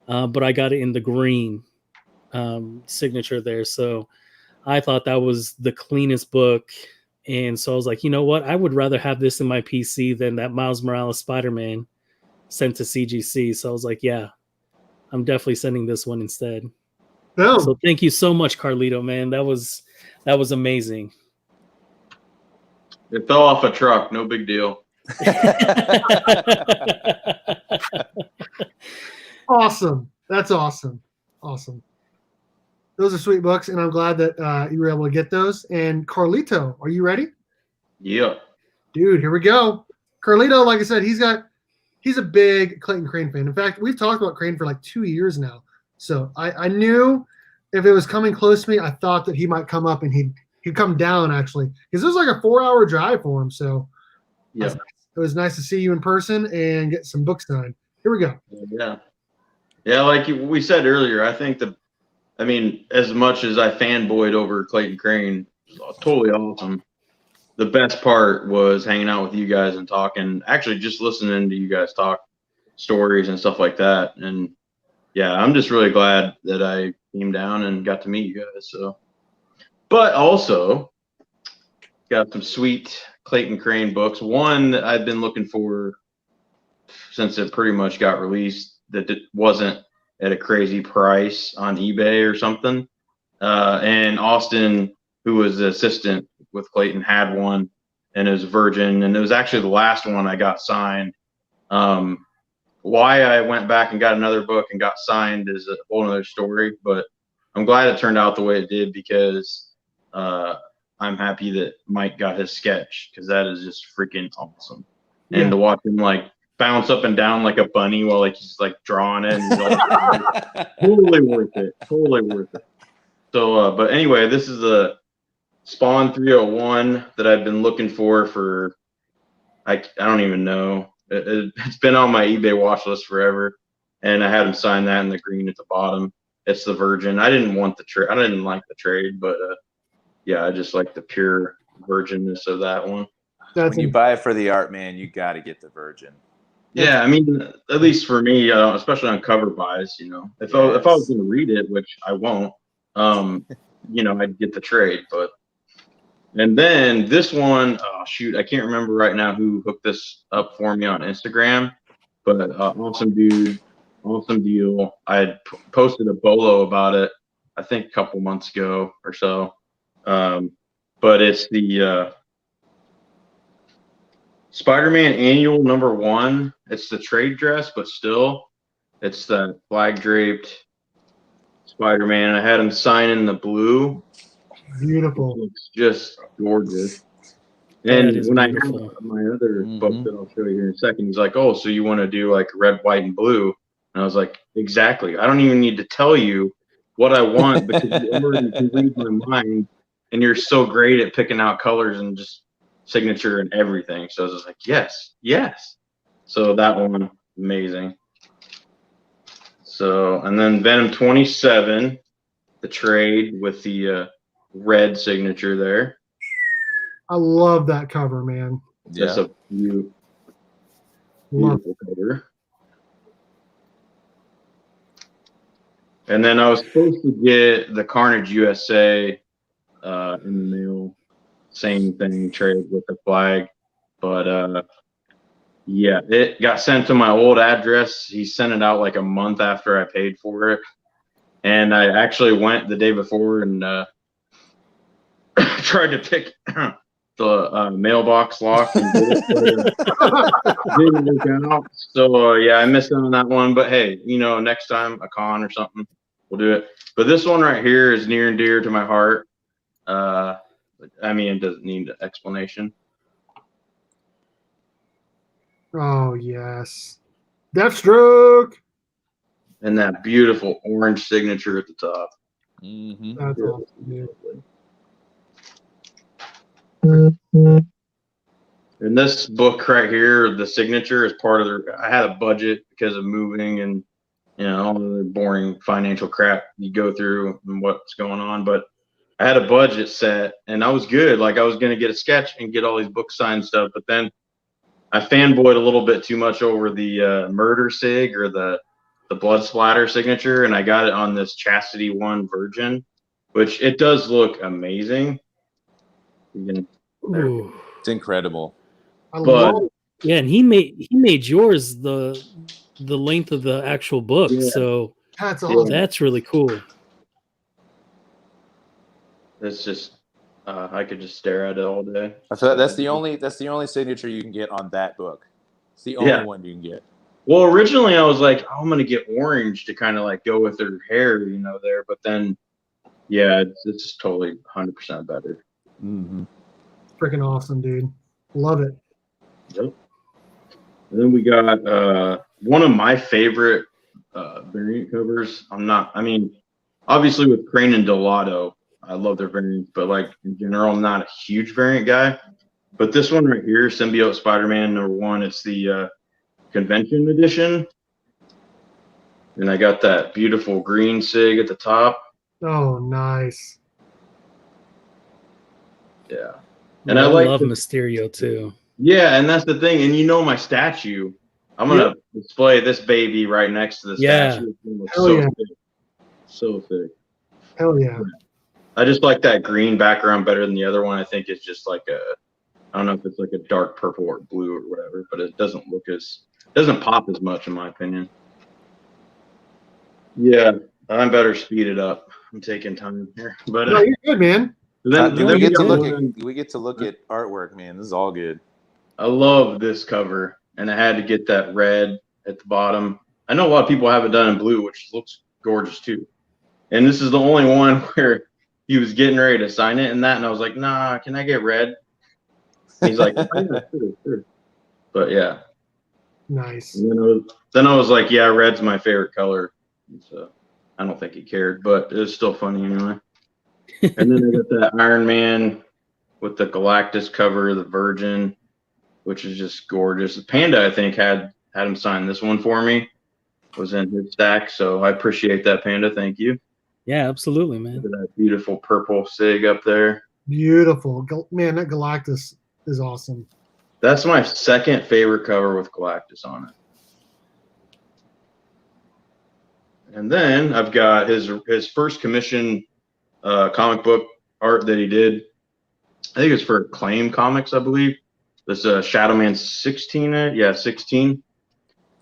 But I got it in the green signature there. So I thought that was the cleanest book. And so I was like, you know what? I would rather have this in my PC than that Miles Morales Spider-Man sent to CGC. So I was like, yeah, I'm definitely sending this one instead. Boom. So thank you so much, Carlito, man. That was amazing. It fell off a truck. No big deal. Awesome. That's awesome. Awesome. Those are sweet books, and I'm glad that you were able to get those. And Carlito, are you ready? Yeah. Dude, here we go. Carlito, like I said, he's a big Clayton Crain fan. In fact, we've talked about Crain for like 2 years now. So I knew if it was coming close to me, I thought that he might come up and he'd come down actually, because it was like a 4-hour drive for him. So Yeah. it was nice to see you in person and get some books signed. Here we go. Yeah. Yeah, like we said earlier, I think as much as I fanboyed over Clayton Crain, totally awesome. The best part was hanging out with you guys and talking, actually just listening to you guys talk stories and stuff like that. And yeah, I'm just really glad that I came down and got to meet you guys. So, but also got some sweet Clayton Crain books. One that I've been looking for since it pretty much got released, that it wasn't at a crazy price on eBay or something. And Austin, who was the assistant with Clayton, had one, and it was Virgin, and it was actually the last one I got signed. Why I went back and got another book and got signed is a whole other story, but I'm glad it turned out the way it did, because I'm happy that Mike got his sketch, because that is just freaking awesome. Yeah. And to watch him like bounce up and down like a bunny while like he's like drawing it, and totally worth it. Totally worth it. So, but anyway, this is a Spawn 301 that I've been looking for I don't even know. It's been on my eBay watch list forever, and I had him sign that in the green at the bottom. It's the Virgin. I didn't want the trade. I didn't like the trade, but yeah, I just like the pure virginness of that one. When you buy it for the art, man, you got to get the Virgin. Yeah, I mean, at least for me, especially on cover buys, if I was going to read it, which I won't, I'd get the trade. But and then this one, oh shoot, I can't remember right now who hooked this up for me on Instagram, but awesome dude, awesome deal. I had posted a bolo about it, I think a couple months ago or so, but it's the Spider-Man Annual #1. It's the trade dress, but still, it's the flag draped Spider-Man. I had him sign in the blue. Beautiful. It's just gorgeous. And when I have my other book that I'll show you here in a second, he's like, "Oh, so you want to do like red, white, and blue?" And I was like, "Exactly. I don't even need to tell you what I want, because you already can read my mind, and you're so great at picking out colors and just signature and everything." So I was just like, yes. So that one, amazing. So, and then Venom 27, the trade with the red signature there. I love that cover, man. That's a beautiful cover. And then I was supposed to get the Carnage USA in the mail. Same thing, trade with the flag. But yeah, it got sent to my old address. He sent it out like a month after I paid for it. And I actually went the day before and tried to pick the mailbox lock and didn't work out. So yeah, I missed out on that one. But hey, next time a con or something, we'll do it. But this one right here is near and dear to my heart. I mean, it doesn't need an explanation. Oh, yes. Deathstroke. And that beautiful orange signature at the top. Mm-hmm. That's awesome. And this book right here, the signature is part of I had a budget because of moving and, all the boring financial crap you go through and what's going on. But I had a budget set and I was good. Like I was going to get a sketch and get all these book signed stuff. But then I fanboyed a little bit too much over the murder sig or the blood splatter signature. And I got it on this Chastity 1 Virgin, which it does look amazing. It's incredible. Yeah, and he made yours the length of the actual book. Yeah. So that's awesome. That's really cool. It's just I could just stare at it all day. So that's the only signature you can get on that book. It's the only one you can get. Well, originally I was like, oh, I'm gonna get orange to kind of like go with her hair, there. But then, yeah, it's just totally 100% better. Mm-hmm. Freaking awesome, dude. Love it. Yep. And then we got one of my favorite variant covers. Obviously with Crain and Delato, I love their variants, but like in general, I'm not a huge variant guy. But this one right here, Symbiote Spider-Man #1, it's the convention edition. And I got that beautiful green SIG at the top. Oh, nice. Yeah. And I love Mysterio too. Yeah, and that's the thing. And my statue. I'm gonna display this baby right next to the statue. Hell yeah. Thick. So thick. Hell yeah. I just like that green background better than the other one. I think it's just like I don't know if it's like a dark purple or blue or whatever, but it doesn't pop as much in my opinion. Yeah, I better speed it up. I'm taking time here, but no, you're good, man. Then we get to look at artwork, man. This is all good. I love this cover, and I had to get that red at the bottom. I know a lot of people have it done in blue, which looks gorgeous too. And this is the only one where he was getting ready to sign it and that, and I was like, nah, can I get red? And he's like, oh, yeah, sure. But yeah. Nice. And then I was like, yeah, red's my favorite color. So I don't think he cared, but it was still funny anyway. And then I got that Iron Man with the Galactus cover, the Virgin, which is just gorgeous. The Panda, I think, had him sign this one for me. Was in his stack, so I appreciate that, Panda. Thank you. Yeah, absolutely, man. Look at that beautiful purple SIG up there. Beautiful. Man, that Galactus is awesome. That's my second favorite cover with Galactus on it. And then I've got his first commission comic book art that he did. I think it's for Acclaim Comics, I believe. This Shadow Man 16. Yeah, 16.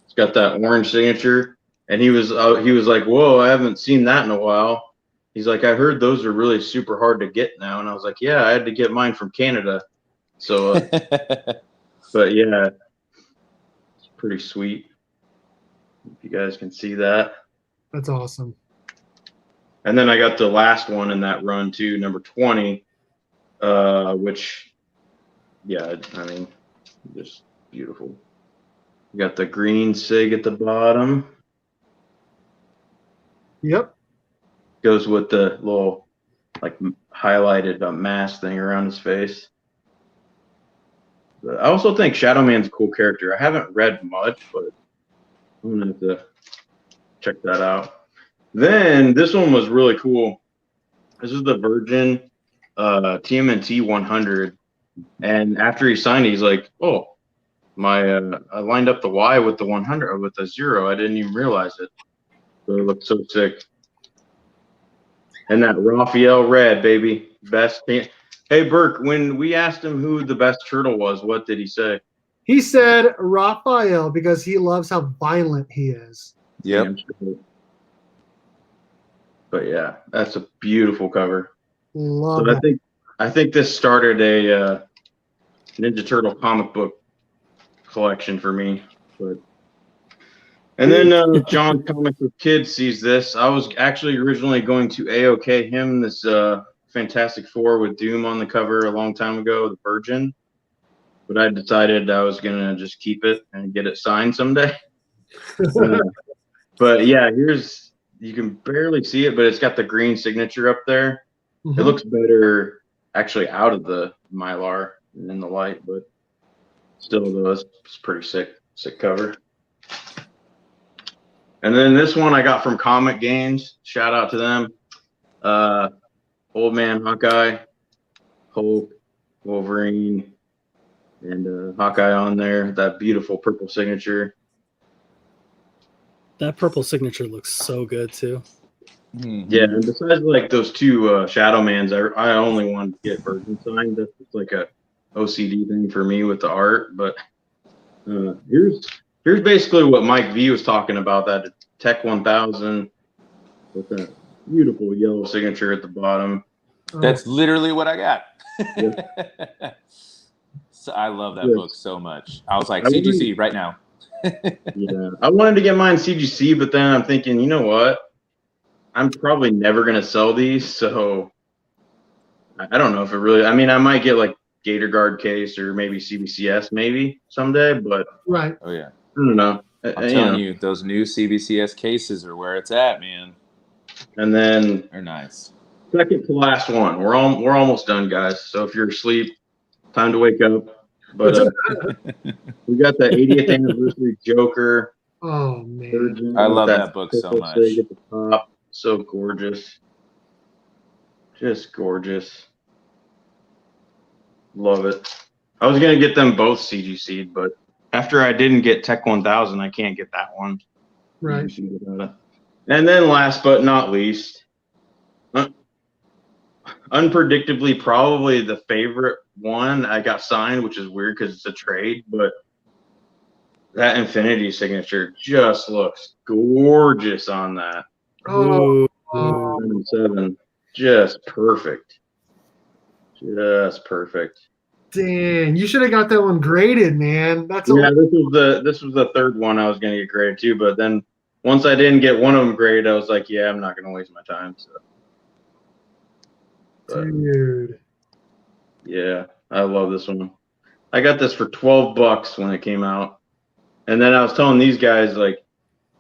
It's got that orange signature. And he was like, whoa, I haven't seen that in a while. He's like, I heard those are really super hard to get now. And I was like, yeah, I had to get mine from Canada. So, but yeah, it's pretty sweet. If you guys can see that. That's awesome. And then I got the last one in that run too, number 20, which, yeah, I mean, just beautiful. You got the green SIG at the bottom. Yep. Goes with the little, like, highlighted mask thing around his face. But I also think Shadow Man's a cool character. I haven't read much, but I'm gonna have to check that out. Then this one was really cool. This is the Virgin TMNT 100, and after he signed it, he's like, "Oh, I lined up the Y with the 100 with the 0. I didn't even realize it. So it looked so sick." And that Raphael red, baby, best. Hey, Burke, when we asked him who the best turtle was, what did he say? He said Raphael because he loves how violent he is. Yep. But yeah, that's a beautiful cover. Love so that. I think this started a Ninja Turtle comic book collection for me. But and then John Comics with Kids sees this. I was actually originally going to AOK him this Fantastic Four with Doom on the cover a long time ago, the Virgin. But I decided I was gonna just keep it and get it signed someday. But yeah, you can barely see it, but it's got the green signature up there. Mm-hmm. It looks better actually out of the Mylar and in the light, but still though, it's pretty sick cover. And then this one I got from Comic Games. Shout out to them. Old Man Hawkeye, Hulk, Wolverine, and Hawkeye on there. That beautiful purple signature. That purple signature looks so good too. Mm-hmm. Yeah, and besides like those two Shadow Mans, I only wanted to get Virgin signed. That's just like a OCD thing for me with the art. But here's basically what Mike V was talking about, that Tech 1000 with that beautiful yellow signature at the bottom. That's literally what I got. So I love that Yes. book so much. I was like, I CGC right now. Yeah, I wanted to get mine CGC, but then I'm thinking, you know what? I'm probably never gonna sell these, so I don't know if it really. I mean, I might get like Gator Guard case or maybe CBCS maybe someday, but Right. Oh yeah. I don't know. I'm telling you, those new CBCS cases are where it's at, man. And then They're nice. second to last one. We're almost done, guys. So if you're asleep, time to wake up. But we got the 80th anniversary Joker. Oh man. Virgin I with love that book so purple much. sig at the top. So gorgeous. Just gorgeous. Love it. I was gonna get them both CGC'd, but after I didn't get Tech 1000, I can't get that one. Right. CGC'd without it. And then last but not least, unpredictably, probably the favorite one I got signed, which is weird because it's a trade, but that Infinity signature just looks gorgeous on that. Oh, 7, just perfect. Just perfect. dang! You should have got that one graded, man. That's Yeah, this was the third one I was gonna get graded too, but then once I didn't get one of them graded, I was like, yeah, I'm not gonna waste my time. So, but, dude. yeah, I love this one. I got this for $12 when it came out, and then I was telling these guys like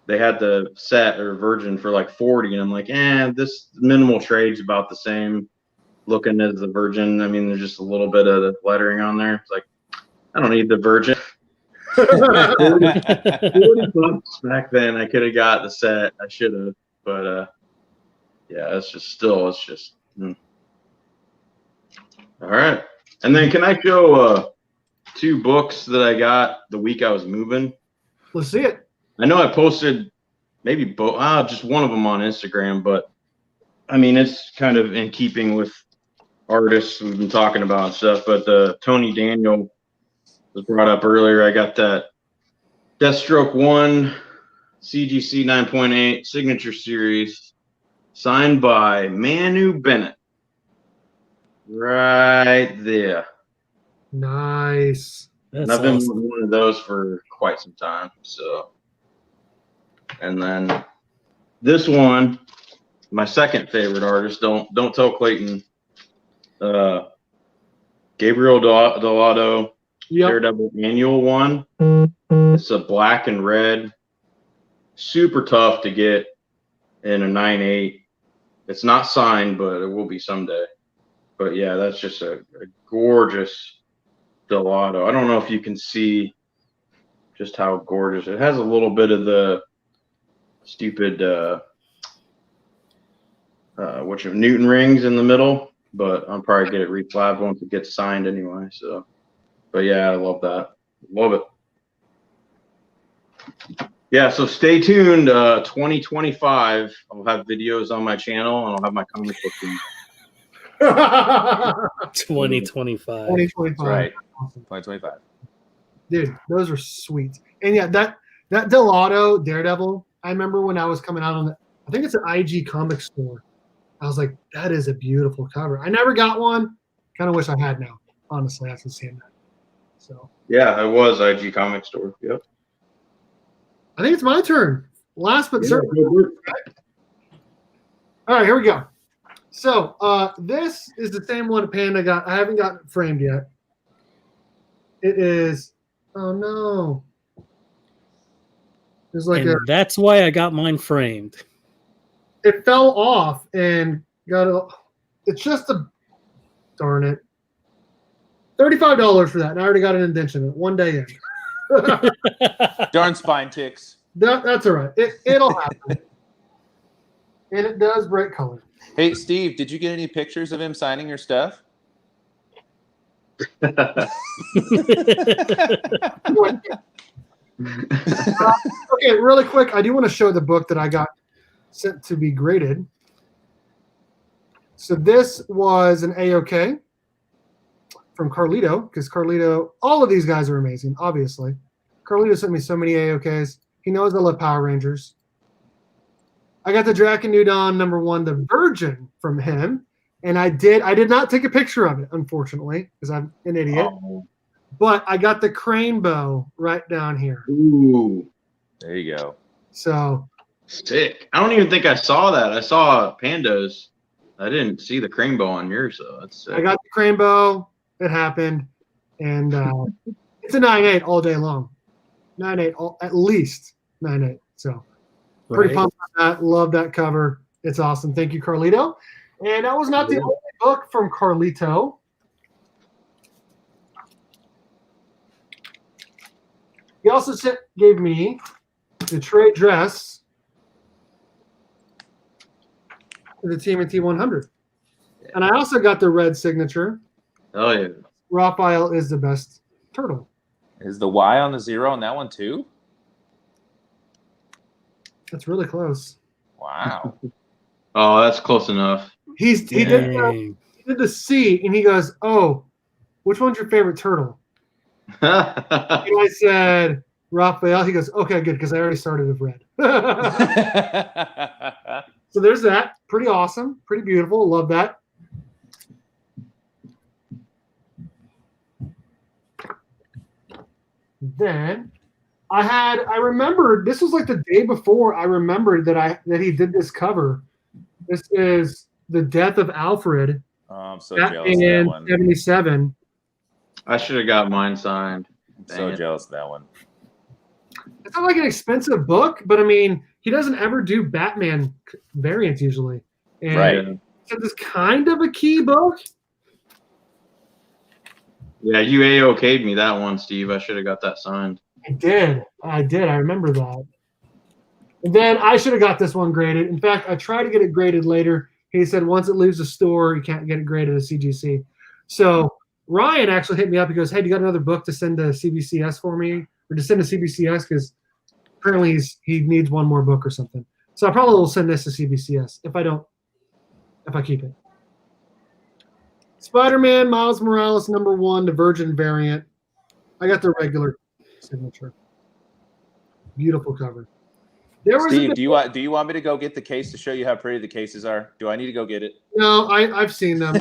they had the set or Virgin for like 40, and I'm like, this minimal trade's about the same looking as the Virgin. I mean, there's just a little bit of the lettering on there. It's like, I don't need the Virgin. $40 back then. I could have got the set. I should have, but yeah, it's just. All right. And then can I show 2 books that I got the week I was moving? Let's see it. I know I posted maybe just one of them on Instagram, but I mean, it's kind of in keeping with artists we've been talking about and stuff. But the Tony Daniel was brought up earlier. I got that Deathstroke 1 CGC 9.8 signature series signed by Manu Bennett. Right there. Nice. And I've been wanting one of those for quite some time. So, and then this one, my second favorite artist. Don't tell Clayton. Gabriel Delato, Daredevil Annual 1. It's a black and red, super tough to get in a 9.8. It's not signed, but it will be someday. But yeah, that's just a gorgeous Delato. I don't know if you can see just how gorgeous it has. A little bit of the stupid Newton rings in the middle, but I'll probably get it reflabbed once it gets signed anyway. So, but yeah, I love that. Love it. Yeah, so stay tuned. 2025, I'll have videos on my channel, and I'll have my comic book team. 2025. 2025. That's right. Awesome. 2025. Dude, those are sweet. And yeah, that Delato Daredevil, I remember when I was coming out on I think it's an IG comic store. I was like, that is a beautiful cover. I never got one. Kind of wish I had now, honestly, after seeing that. So yeah, it was IG comic store. Yep. I think it's my turn. Last but certainly. All right, here we go. So this is the same one Panda got. I haven't gotten it framed yet. It is. Oh no. There's like that's why I got mine framed. It fell off and got a. It's just a. Darn it. $35 for that, and I already got an indentation one day in. Darn spine ticks. That's all right. It'll happen. And it does break color. Hey, Steve, did you get any pictures of him signing your stuff? Okay, really quick, I do want to show the book that I got sent to be graded. So this was an AOK from Carlito, because Carlito, all of these guys are amazing, obviously. Carlito sent me so many AOKs. He knows I love Power Rangers. I got the Draken New Dawn #1, the Virgin from him. And I did not take a picture of it, unfortunately, because I'm an idiot. Oh, But I got the crane bow right down here. Ooh, there you go. So sick. I don't even think I saw that. I saw Pandas. I didn't see the crane bow on yours, so that's sick. I got the crane bow. It happened. And it's a 9.8 all day long. 9.8, at least 9.8. So pretty Right. pumped on that. Love that cover. It's awesome. Thank you, Carlito. And that was not the only book from Carlito. He also gave me the trade dress for the TMNT 100. And I also got the red signature. Oh yeah. Raphael is the best turtle. Is the Y on the 0 on that one too? That's really close. Wow. Oh, that's close enough. He did Dang. the C, and he goes, "Oh, which one's your favorite turtle?" And I said, "Raphael." He goes, "Okay, good, because I already started with red." So there's that. Pretty awesome. Pretty beautiful. Love that. Then I remembered this was like the day before I remembered that he did this cover. This is The Death of Alfred. Oh, I'm so jealous of that Batman one. 77. I should have got mine signed. I'm so Dang it. jealous of that one. It's not like an expensive book, but I mean, he doesn't ever do Batman variants usually. And Right. so this kind of a key book. Yeah, you AOK'd me that one, Steve. I should have got that signed. I did. I remember that. And then I should have got this one graded. In fact, I tried to get it graded later. He said once it leaves the store, you can't get it graded at CGC. So Ryan actually hit me up. He goes, "Hey, do you got another book to send to CBCS for me? Or to send to CBCS? Because apparently he needs one more book or something." So I probably will send this to CBCS if I keep it. Spider-Man Miles Morales #1, the Virgin variant. I got the regular signature. Beautiful cover. There was Steve, do you want me to go get the case to show you how pretty the cases are? Do I need to go get it? No, I've seen them.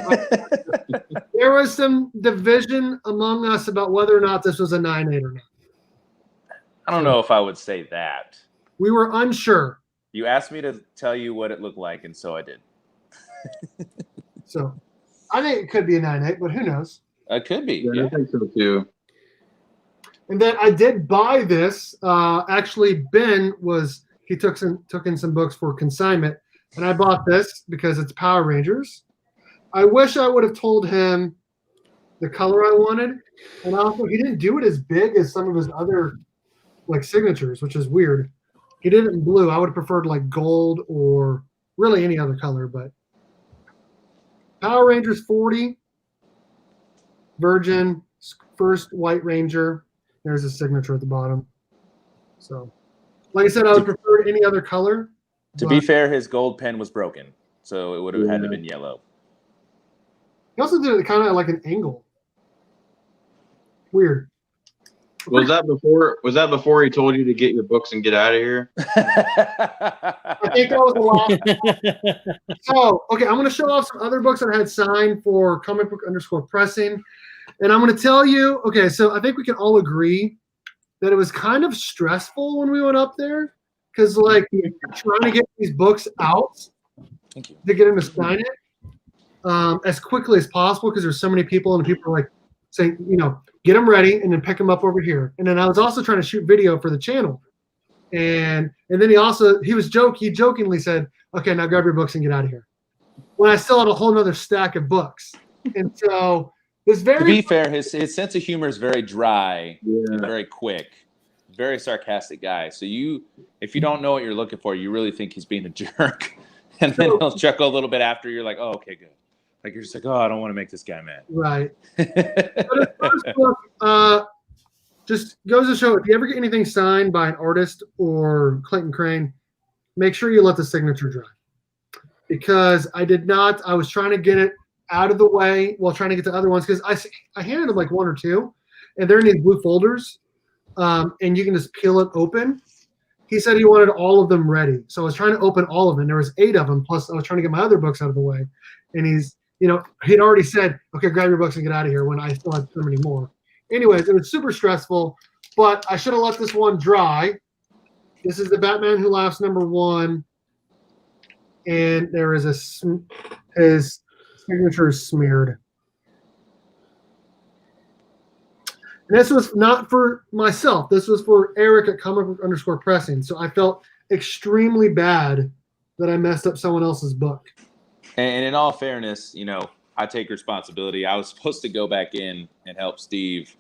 There was some division among us about whether or not this was a 9.8 or not. I don't know if I would say that. We were unsure. You asked me to tell you what it looked like, and so I did. So I think it could be a 9.8, but who knows? It could be. Yeah, Yeah. I think so too. And then I did buy this. Actually, Ben took in some books for consignment, and I bought this because it's Power Rangers. I wish I would have told him the color I wanted, and also he didn't do it as big as some of his other like signatures, which is weird. He did it in blue. I would have preferred like gold or really any other color, but Power Rangers 40, Virgin, first White Ranger. There's a signature at the bottom. So, like I said, I would prefer any other color. To be fair, his gold pen was broken, so it would have had to have been yellow. He also did it kind of like an angle. Weird. Was that before he told you to get your books and get out of here? I think that was the last. So, okay, I'm going to show off some other books that I had signed for Comic Book _ Pressing. And I'm going to tell you, okay, so I think we can all agree that it was kind of stressful when we went up there because, like, trying to get these books out Thank you. to get them to sign it as quickly as possible because there's so many people and people are like saying, get them ready and then pick them up over here. And then I was also trying to shoot video for the channel. And then he jokingly said, "Okay, now grab your books and get out of here." When I still had a whole nother stack of books. And so To be fair, his sense of humor is very dry and Yeah. very quick. Very sarcastic guy. So if you don't know what you're looking for, you really think he's being a jerk. And then he'll chuckle a little bit after. You're like, "Oh, okay, good." Like you're just like, "Oh, I don't want to make this guy mad." Right. But his first book just goes to show if you ever get anything signed by an artist or Clayton Crain, make sure you let the signature dry. Because I was trying to get it out of the way while trying to get the other ones because I handed him like one or two and they're in these blue folders and you can just peel it open. He said he wanted all of them ready. So I was trying to open all of them. There was 8 of them. Plus I was trying to get my other books out of the way. And he'd already said, okay, grab your books and get out of here when I still had so many more. Anyways, it was super stressful, but I should have let this one dry. This is the Batman Who Laughs #1, and there is his signature is smeared. And this was not for myself. This was for Eric at comic_pressing. So I felt extremely bad that I messed up someone else's book. And in all fairness, I take responsibility. I was supposed to go back in and help Steve,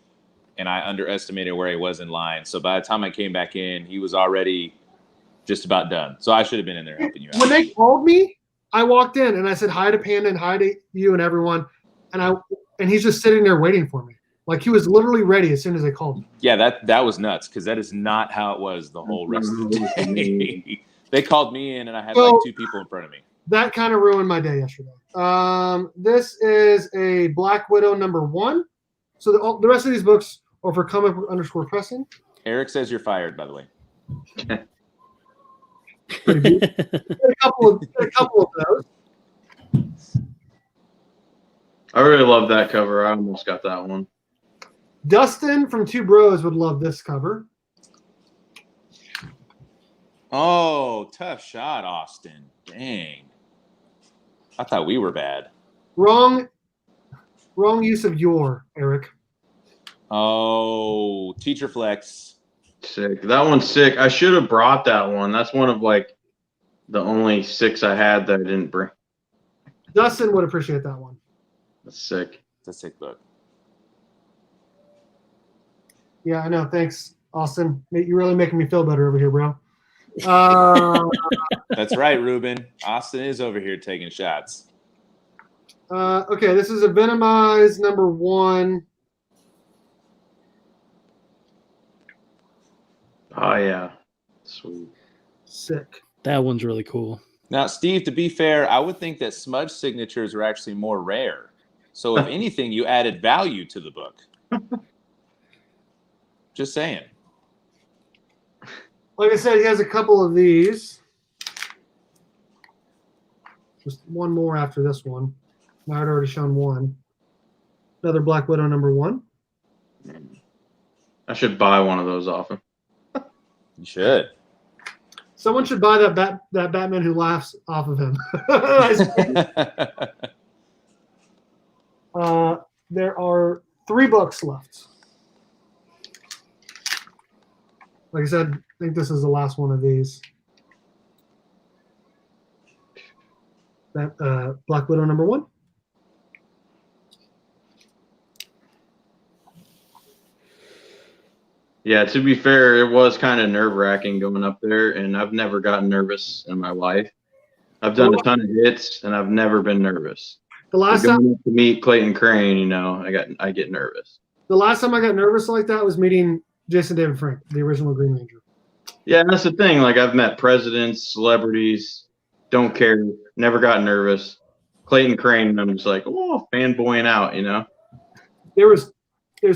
and I underestimated where he was in line. So by the time I came back in, he was already just about done. So I should have been in there helping you out. When they called me, I walked in and I said hi to Panda and hi to you and everyone, and he's just sitting there waiting for me. Like he was literally ready as soon as they called me. Yeah, that was nuts because that is not how it was the whole rest of the day. They called me in and I had like 2 people in front of me. That kind of ruined my day yesterday. This is a Black Widow #1. So the rest of these books are for comic_pressing. Eric says you're fired, by the way. a couple of those. I really love that cover. I almost got that one. Dustin from Two Bros would love this cover. Oh, tough shot, Austin. Dang. I thought we were bad. Wrong use of your, Eric. Oh, teacher flex. Sick. That one's sick. I should have brought that one. That's one of like the only 6 I had that I didn't bring. Dustin would appreciate that one. That's sick. It's a sick book. Yeah, I know. Thanks, Austin. You're really making me feel better over here, bro. That's right, Ruben. Austin is over here taking shots. Okay, this is a Venomized #1. Oh, yeah. Sweet. Sick. That one's really cool. Now, Steve, to be fair, I would think that smudge signatures are actually more rare. So if anything, you added value to the book. Just saying. Like I said, he has a couple of these. Just one more after this one. I had already shown one. Another Black Widow #1. I should buy one of those off him. You should. Someone should buy that Batman Who Laughs off of him. There are 3 books left. Like I said, I think this is the last one of these. That Black Widow #1. Yeah, to be fair, it was kind of nerve-wracking going up there, and I've never gotten nervous in my life. I've done a ton of hits, and I've never been nervous. The last going time up to meet Clayton Crain, I get nervous. the last time I got nervous like that was meeting Jason David Frank, the original Green Ranger. Yeah, and that's the thing. Like, I've met presidents, celebrities, don't care, never got nervous. Clayton Crain, and I'm just like, oh, fanboying out, There's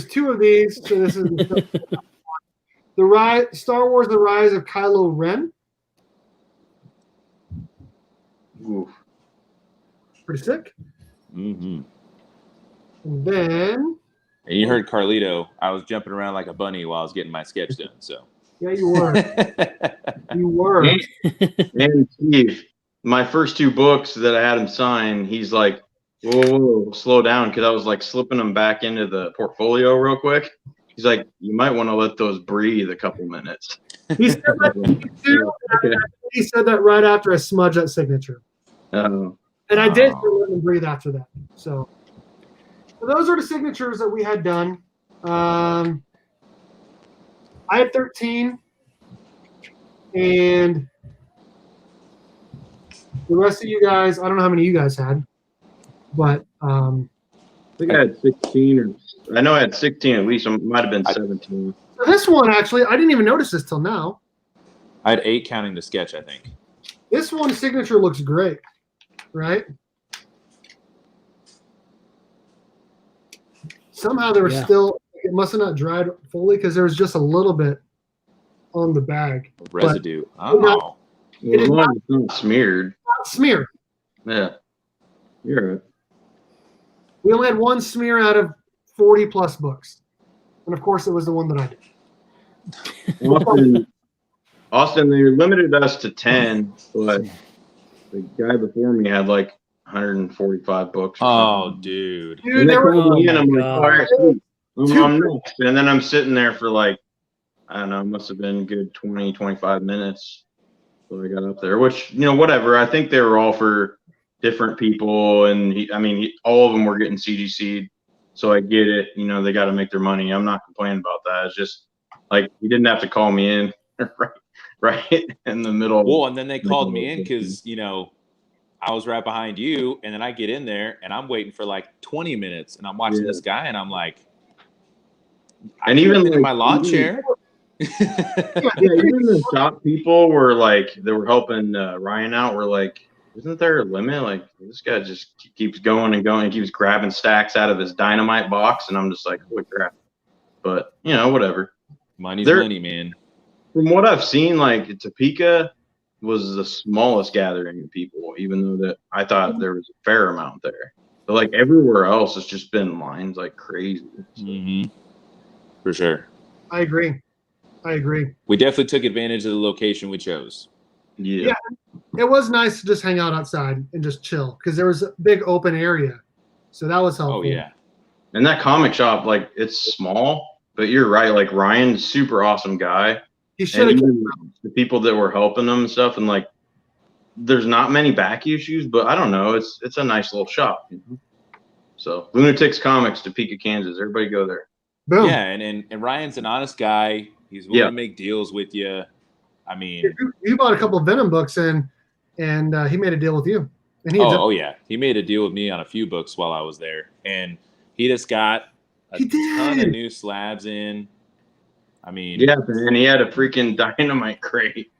2 of these, so this is Star Wars: The Rise of Kylo Ren. Oof. Pretty sick. Mm-hmm. And then And you heard Carlito. I was jumping around like a bunny while I was getting my sketch done. So. yeah, you were. You were. And Steve, my first 2 books that I had him sign, he's like, whoa, slow down, because I was like slipping them back into the portfolio real quick. He's like, you might want to let those breathe a couple minutes. He said that to me too. He said that right after I smudged that signature. Oh. And I did let him breathe after that. So those are the signatures that we had done. I had 13, and the rest of you guys, I don't know how many you guys had, but I think I had 16, or I know I had 16 at least. It might have been 17. this one actually, I didn't even notice this till now. I had 8 counting the sketch, I think. This one's signature looks great, right? Somehow there was still, it must have not dried fully because there was just a little bit on the bag. Residue. It is Not smeared. not smeared. Yeah. You're right. We only had one smear out of 40 plus books, and of course, it was the one that I did. Austin, they limited us to 10, but the guy before me had like 145 books. Oh, dude. And they called me in. I'm like, all right, sweet. I'm next. And then I'm sitting there for like, I don't know, it must have been a good 20, 25 minutes. So I got up there, which, whatever. I think they were all for different people. And all of them were getting CGC'd. So I get it. They got to make their money. I'm not complaining about that. It's just like, he didn't have to call me in right in the middle. Well, and then they called me in because, I was right behind you. And then I get in there and I'm waiting for like 20 minutes. And I'm watching this guy and I'm like, and even in my lawn chair. Even the shop people were like, they were helping Ryan out. Were like, isn't there a limit? Like, this guy just keeps going and going and keeps grabbing stacks out of his dynamite box. And I'm just like, holy crap. But, whatever. Money's money, man. From what I've seen, like, Topeka was the smallest gathering of people, even though that I thought there was a fair amount there. But, like, everywhere else, it's just been lines like crazy. Mm-hmm. For sure. I agree. We definitely took advantage of the location we chose. Yeah. It was nice to just hang out outside and just chill because there was a big open area. So that was helpful. Oh, yeah. And that comic shop, like, it's small, but you're right. Like, Ryan's a super awesome guy. He should have. The people that were helping them and stuff, and, like, there's not many back issues, but I don't know. It's a nice little shop. So, Lunatics Comics, Topeka, Kansas. Everybody go there. Boom. Yeah, and Ryan's an honest guy. He's willing to make deals with you. I mean, you bought a couple of Venom books and he made a deal with you. And yeah, he made a deal with me on a few books while I was there, and he just got a ton of new slabs in. I mean, yeah, man, he had a freaking dynamite crate.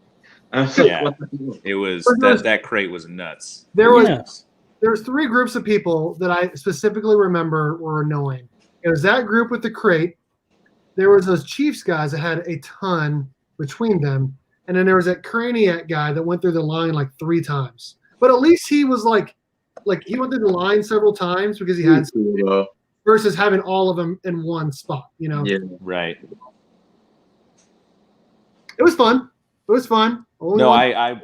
It was that crate was nuts. There's 3 groups of people that I specifically remember were annoying. It was that group with the crate. There was those Chiefs guys that had a ton between them. And then there was that Craniac guy that went through the line like 3 times. But at least he was like he went through the line several times because he had versus having all of them in one spot, Yeah, right. It was fun. I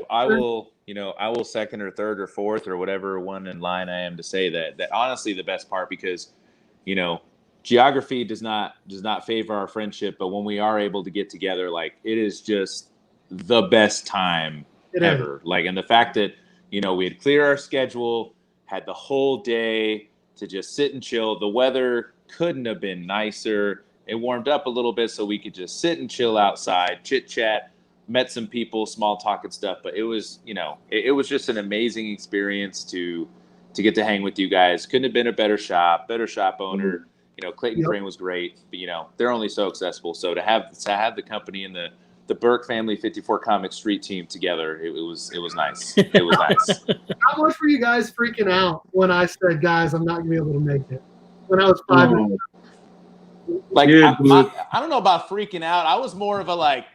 will second or third or fourth or whatever one in line I am to say that honestly the best part because, geography does not favor our friendship, but when we are able to get together, like it is just the best time ever. Like, and the fact that, we had cleared our schedule, had the whole day to just sit and chill. The weather couldn't have been nicer. It warmed up a little bit so we could just sit and chill outside, chit chat, met some people, small talk and stuff. But it was, it was just an amazing experience to get to hang with you guys. Couldn't have been a better shop owner. Clayton Crain was great, but they're only so accessible. So to have the company and the Burke family 54 comic street team together, it was nice. It was nice. How much were you guys freaking out when I said, guys, I'm not gonna be able to make it? When I was 5 minutes. Like, I don't know about freaking out. I was more of a like,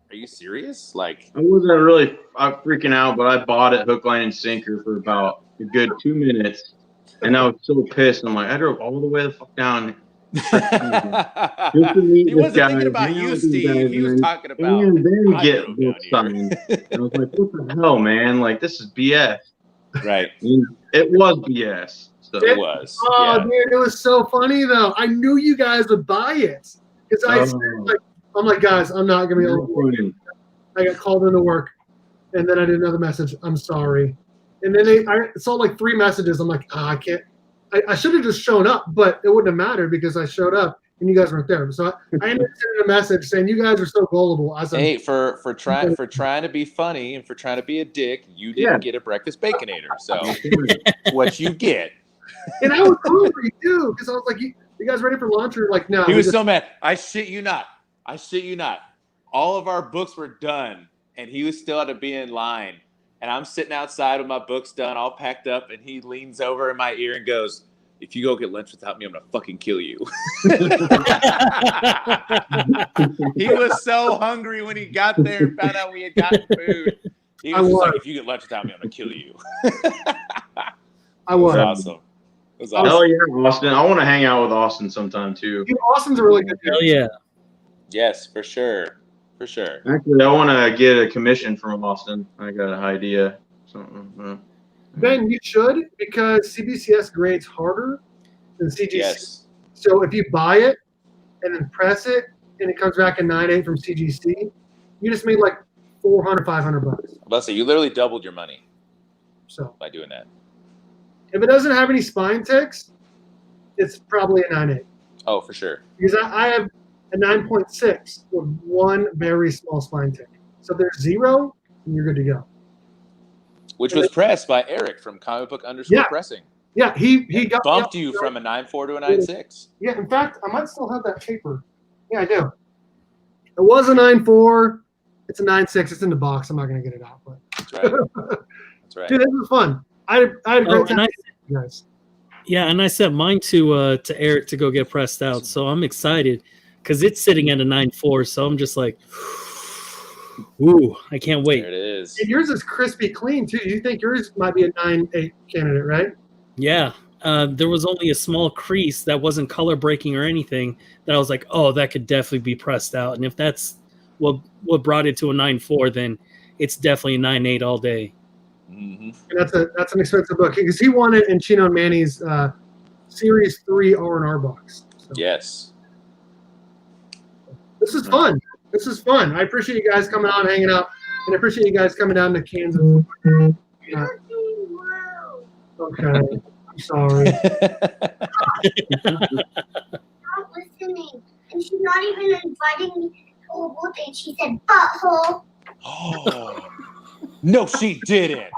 are you serious? Like, I wasn't really freaking out, but I bought it hook, line, and sinker for about a good 2 minutes. And I was so pissed. I'm like, I drove all the way the fuck down. He wasn't thinking about you, Steve. He was talking about and then get book signed. And I was like, what the hell, man? Like, this is BS. Right. And it was BS. So it was. Oh, yeah. Dude, it was so funny though. I knew you guys would buy it because I'm like, guys, I'm not gonna be able to work. I got called into work, and then I did another message. I'm sorry. And then I saw like 3 messages. I'm like, I can't. I should have just shown up, but it wouldn't have mattered because I showed up and you guys weren't there. So I ended up sending a message saying you guys are so gullible. Hey, for trying to be funny and for trying to be a dick, you didn't get a breakfast baconator. So what you get. And I was hungry too because I was like, you guys ready for lunch? Or like, no. He was so mad. I shit you not. All of our books were done, and he was still had to be in line. And I'm sitting outside with my books done, all packed up, and he leans over in my ear and goes, if you go get lunch without me, I'm going to fucking kill you. He was so hungry when he got there and found out we had gotten food. He was like, if you get lunch without me, I'm going to kill you. I was. Awesome. was I was- awesome. Hell yeah, Austin. I want to hang out with Austin sometime too. Dude, Austin's a really good dude. Hell yeah. Yes, for sure. For sure. Actually, I want to get a commission from Austin. I got an idea. Something. Ben, you should, because CBCS grades harder than CGC. Yes. So if you buy it and then press it and it comes back a 9.8 from CGC, you just made like $400, $500. I'm about to say, you literally doubled your money So by doing that. if it doesn't have any spine ticks, it's probably a 9.8. Oh, for sure. Because I have a 9.6 with one very small spine tick. So if there's 0, then you're good to go. Which was pressed by Eric from comic book _pressing. Yeah, he got me Bumped up you there. from a 9.4 to a 9.6. Yeah, in fact, I might still have that paper. Yeah, I do. It was a 9.4. It's a 9.6. It's in the box. I'm not going to get it out. But That's right. That's right. dude, this was fun. I had a great time and with you guys. Yeah, and I sent mine to Eric to go get pressed out. So I'm excited because it's sitting at a 9.4. So I'm just like, ooh, I can't wait. There it is. And yours is crispy clean, too. You think yours might be a 9.8 candidate, right? Yeah. There was only a small crease that wasn't color breaking or anything that I was like, oh, that could definitely be pressed out. And if that's what brought it to a 9.4, then it's definitely a 9.8 all day. Mm-hmm. And that's an expensive book because he won it in Chino and Manny's Series 3 R&R box. So Yes. this is fun. This is fun. I appreciate you guys coming out and hanging out, and I appreciate you guys coming down to Kansas. Okay, I'm sorry. Not listening. And she's not even inviting me to a birthday. And she said, butthole. Oh. No, she didn't.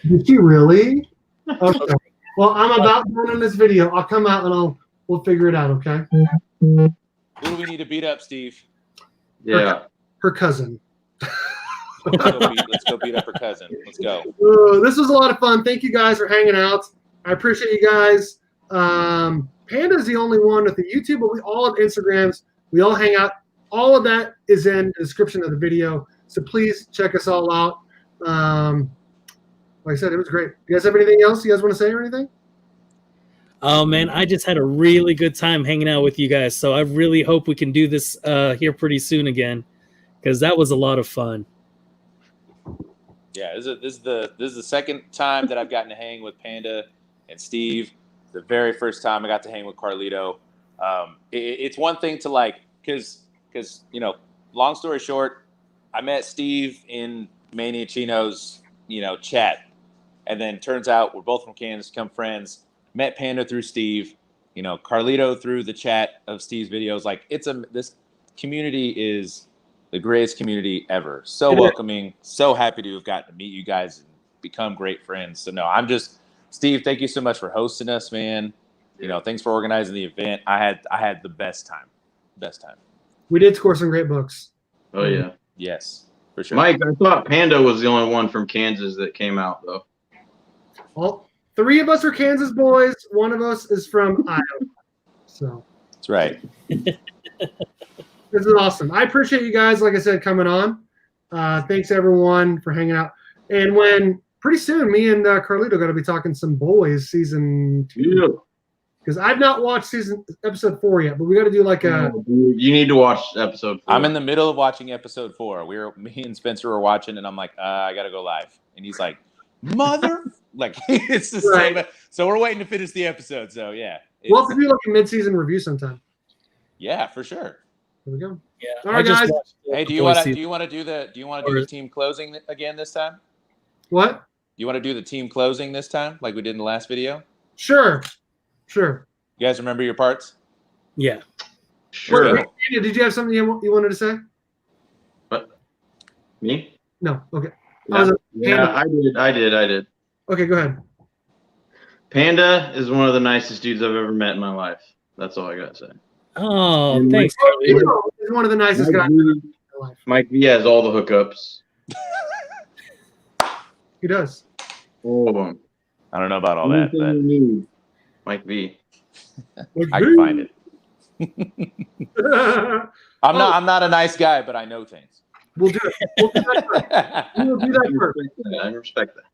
Did you really? Okay. Well, I'm about done in this video. I'll come out and we'll figure it out, okay? Who do we need to beat up, Steve? Yeah. Her cousin. Let's go beat up her cousin. Let's go. This was a lot of fun. Thank you guys for hanging out. I appreciate you guys. Panda's the only one with the YouTube, but we all have Instagrams. We all hang out. All of that is in the description of the video. So please check us all out. Like I said, it was great. You guys have anything else you guys want to say or anything? Oh, man, I just had a really good time hanging out with you guys. So I really hope we can do this here pretty soon again because that was a lot of fun. Yeah, this is the second time that I've gotten to hang with Panda and Steve. The very first time I got to hang with Carlito. It's one thing to like, because long story short, I met Steve in Mania Chino's chat, and then turns out we're both from Kansas, become friends. Met Panda through Steve, Carlito through the chat of Steve's videos. Like this community is the greatest community ever. So welcoming, so happy to have gotten to meet you guys and become great friends. So no, Steve, thank you so much for hosting us, man. Thanks for organizing the event. I had the best time. We did score some great books. Oh yeah. Yes, for sure. Mike, I thought Panda was the only one from Kansas that came out though. All 3 of us are Kansas boys. 1 of us is from Iowa. So That's right. this is awesome. I appreciate you guys, like I said, coming on. Thanks everyone for hanging out. And when pretty soon, me and Carlito got to be talking some boys season 2. Yeah. Because I've not watched episode 4 yet, but we got to do like a. You need to watch episode 4. I'm in the middle of watching episode 4. Me and Spencer were watching, and I'm like, I gotta go live. And he's like, mother, like it's the Right. same. So we're waiting to finish the episode. So yeah, We'll have to do like a mid-season review sometime. yeah, for sure. Here we go. Yeah. All right, guys. Hey, do you want to do the team closing again this time? What? You want to do the team closing this time, like we did in the last video? Sure. You guys remember your parts? Yeah. Sure. Wait, did you have something you wanted to say? Me? No. Okay. Yeah, I did. Okay, go ahead. Panda is one of the nicest dudes I've ever met in my life. That's all I gotta say. Oh, And thanks, You Carlito. know, he's one of the nicest guys in my life. Mike V has all the hookups. He does. All of them. I don't know about all that, Anything but you need, Mike V. I can find it. it. I'm not a nice guy, but I know things. We'll do it. We'll do that first. We will do that first. I respect that.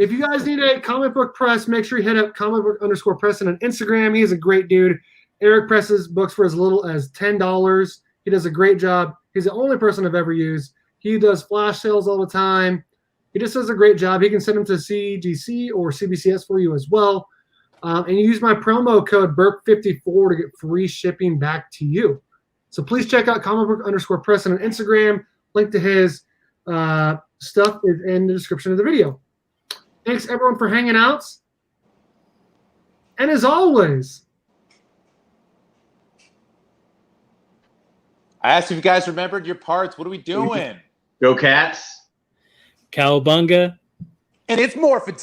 If you guys need a comic book press, make sure you hit up comicbook_Preston on Instagram. He is a great dude. Eric presses books for as little as $10. He does a great job. He's the only person I've ever used. He does flash sales all the time. He just does a great job. He can send them to CGC or CBCS for you as well. And you use my promo code BURP54 to get free shipping back to you. So please check out comicbook_Preston on Instagram. Link to his stuff is in the description of the video. Thanks, everyone, for hanging out. And as always, I asked if you guys remembered your parts. What are we doing? Go Cats. Cowabunga. And it's Morphin.